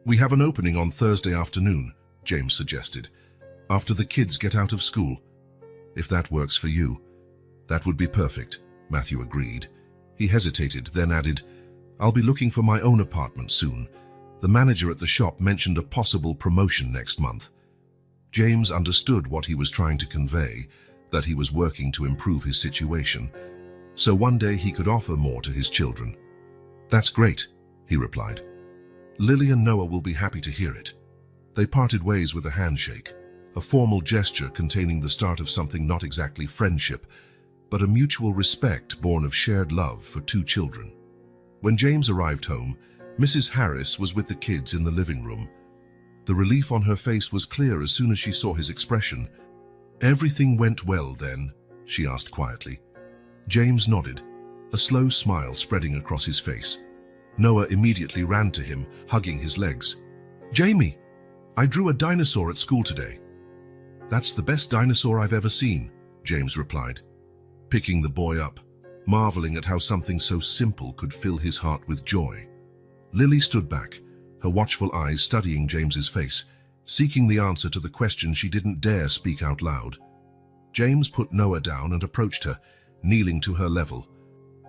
We have an opening on Thursday afternoon, James suggested, after the kids get out of school. If that works for you, that would be perfect, Matthew agreed. He hesitated, then added, "I'll be looking for my own apartment soon. The manager at the shop mentioned a possible promotion next month." James understood what he was trying to convey, that he was working to improve his situation, so one day he could offer more to his children. "That's great," he replied. "Lily and Noah will be happy to hear it." They parted ways with a handshake, a formal gesture containing the start of something not exactly friendship, but a mutual respect born of shared love for two children. When James arrived home, Mrs. Harris was with the kids in the living room. The relief on her face was clear as soon as she saw his expression. "Everything went well then?" she asked quietly. James nodded, a slow smile spreading across his face. Noah immediately ran to him, hugging his legs. "Jamie, I drew a dinosaur at school today." "That's the best dinosaur I've ever seen," James replied, picking the boy up, marveling at how something so simple could fill his heart with joy. Lily stood back, her watchful eyes studying James's face, seeking the answer to the question she didn't dare speak out loud. James put Noah down and approached her, kneeling to her level.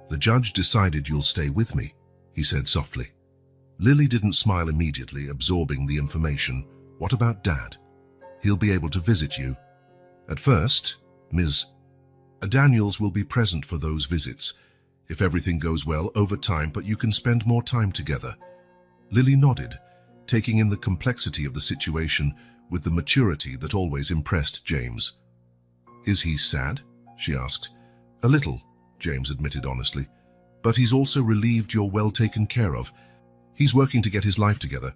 "The judge decided you'll stay with me," he said softly. Lily didn't smile immediately, absorbing the information. "What about Dad? He'll be able to visit you." "At first, Ms. Daniels will be present for those visits. If everything goes well, over time, but you can spend more time together." Lily nodded, taking in the complexity of the situation with the maturity that always impressed James. "Is he sad?" she asked. "A little," James admitted honestly. "But he's also relieved you're well taken care of. He's working to get his life together,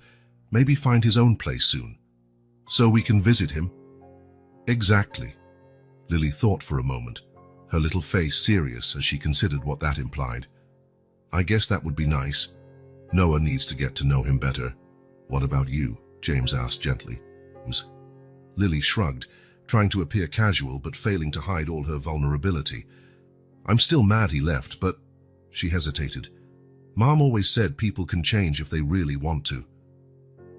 maybe find his own place soon. So we can visit him?" "Exactly." Lily thought for a moment, her little face serious as she considered what that implied. "I guess that would be nice. Noah needs to get to know him better." "What about you?" James asked gently. Lily shrugged, trying to appear casual but failing to hide all her vulnerability. "I'm still mad he left, but..." She hesitated. "Mom always said people can change if they really want to."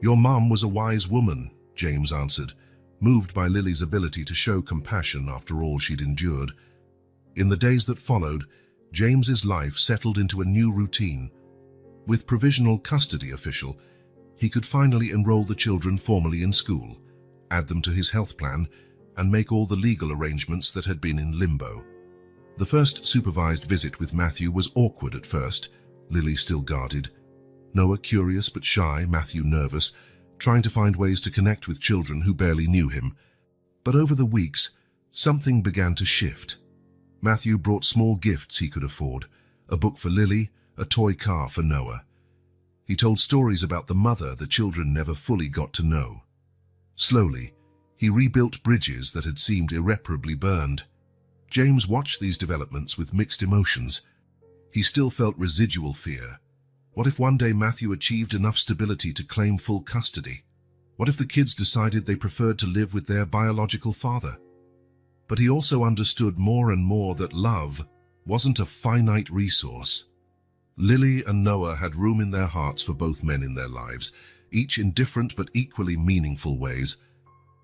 "Your mom was a wise woman," James answered, moved by Lily's ability to show compassion after all she'd endured. In the days that followed, James's life settled into a new routine. With provisional custody official, he could finally enroll the children formally in school, add them to his health plan, and make all the legal arrangements that had been in limbo. The first supervised visit with Matthew was awkward at first, Lily still guarded. Noah curious but shy, Matthew nervous, trying to find ways to connect with children who barely knew him. But over the weeks, something began to shift. Matthew brought small gifts he could afford, a book for Lily, a toy car for Noah. He told stories about the mother the children never fully got to know. Slowly, he rebuilt bridges that had seemed irreparably burned. James watched these developments with mixed emotions. He still felt residual fear. What if one day Matthew achieved enough stability to claim full custody? What if the kids decided they preferred to live with their biological father? But he also understood more and more that love wasn't a finite resource. Lily and Noah had room in their hearts for both men in their lives, each in different but equally meaningful ways.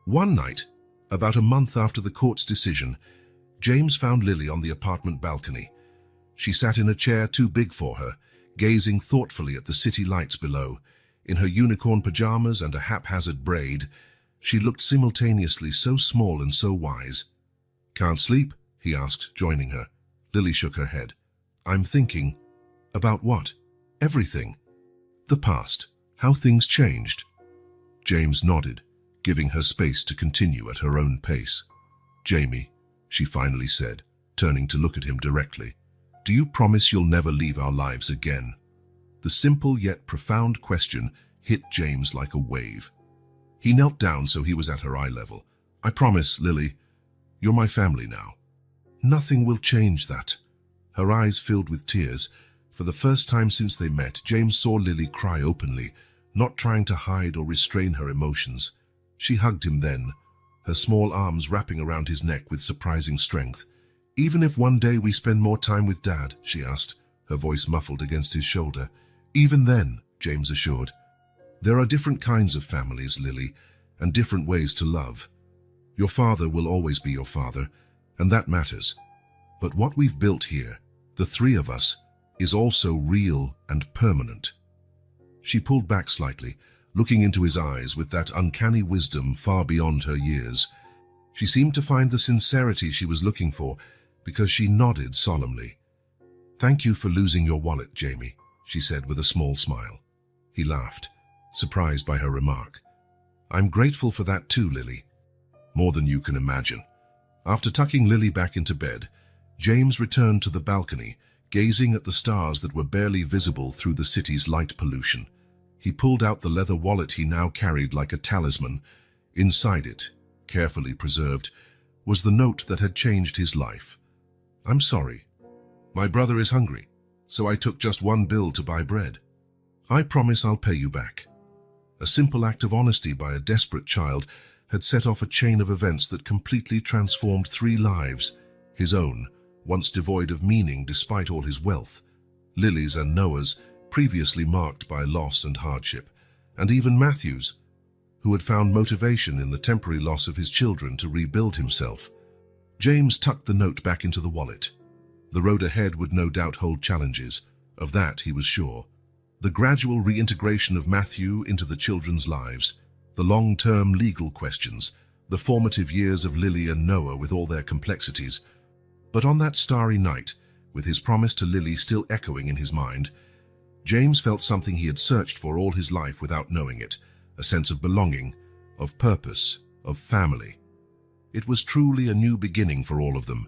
One night, about a month after the court's decision, James found Lily on the apartment balcony. She sat in a chair too big for her, gazing thoughtfully at the city lights below. In her unicorn pajamas and a haphazard braid, she looked simultaneously so small and so wise. "Can't sleep?" he asked, joining her. Lily shook her head. "I'm thinking." "About what?" "Everything. The past, how things changed." James nodded, giving her space to continue at her own pace. "Jamie," she finally said, turning to look at him directly, "do you promise you'll never leave our lives again?" The simple yet profound question hit James like a wave. He knelt down so he was at her eye level. "I promise, Lily. You're my family now." "Nothing will change that." Her eyes filled with tears. For the first time since they met, James saw Lily cry openly, not trying to hide or restrain her emotions. She hugged him then, her small arms wrapping around his neck with surprising strength. "Even if one day we spend more time with Dad?" she asked, her voice muffled against his shoulder. "Even then," James assured. "There are different kinds of families, Lily, and different ways to love. Your father will always be your father, and that matters. But what we've built here, The three of us is also real and permanent. She pulled back slightly, looking into his eyes with that uncanny wisdom far beyond her years. She seemed to find the sincerity she was looking for because she nodded solemnly. "Thank you for losing your wallet, Jamie," she said with a small smile. He laughed, surprised by her remark. "I'm grateful for that too, Lily." "More than you can imagine." After tucking Lily back into bed, James returned to the balcony, gazing at the stars that were barely visible through the city's light pollution. He pulled out the leather wallet he now carried like a talisman. Inside it, carefully preserved, was the note that had changed his life. "I'm sorry. My brother is hungry, so I took just one bill to buy bread. I promise I'll pay you back." A simple act of honesty by a desperate child had set off a chain of events that completely transformed three lives: his own, once devoid of meaning despite all his wealth; Lily's and Noah's, previously marked by loss and hardship; and even Matthew's, who had found motivation in the temporary loss of his children to rebuild himself. James tucked the note back into the wallet. The road ahead would no doubt hold challenges, of that he was sure. The gradual reintegration of Matthew into the children's lives, the long-term legal questions, the formative years of Lily and Noah with all their complexities. But on that starry night, with his promise to Lily still echoing in his mind, James felt something he had searched for all his life without knowing it, a sense of belonging, of purpose, of family. It was truly a new beginning for all of them,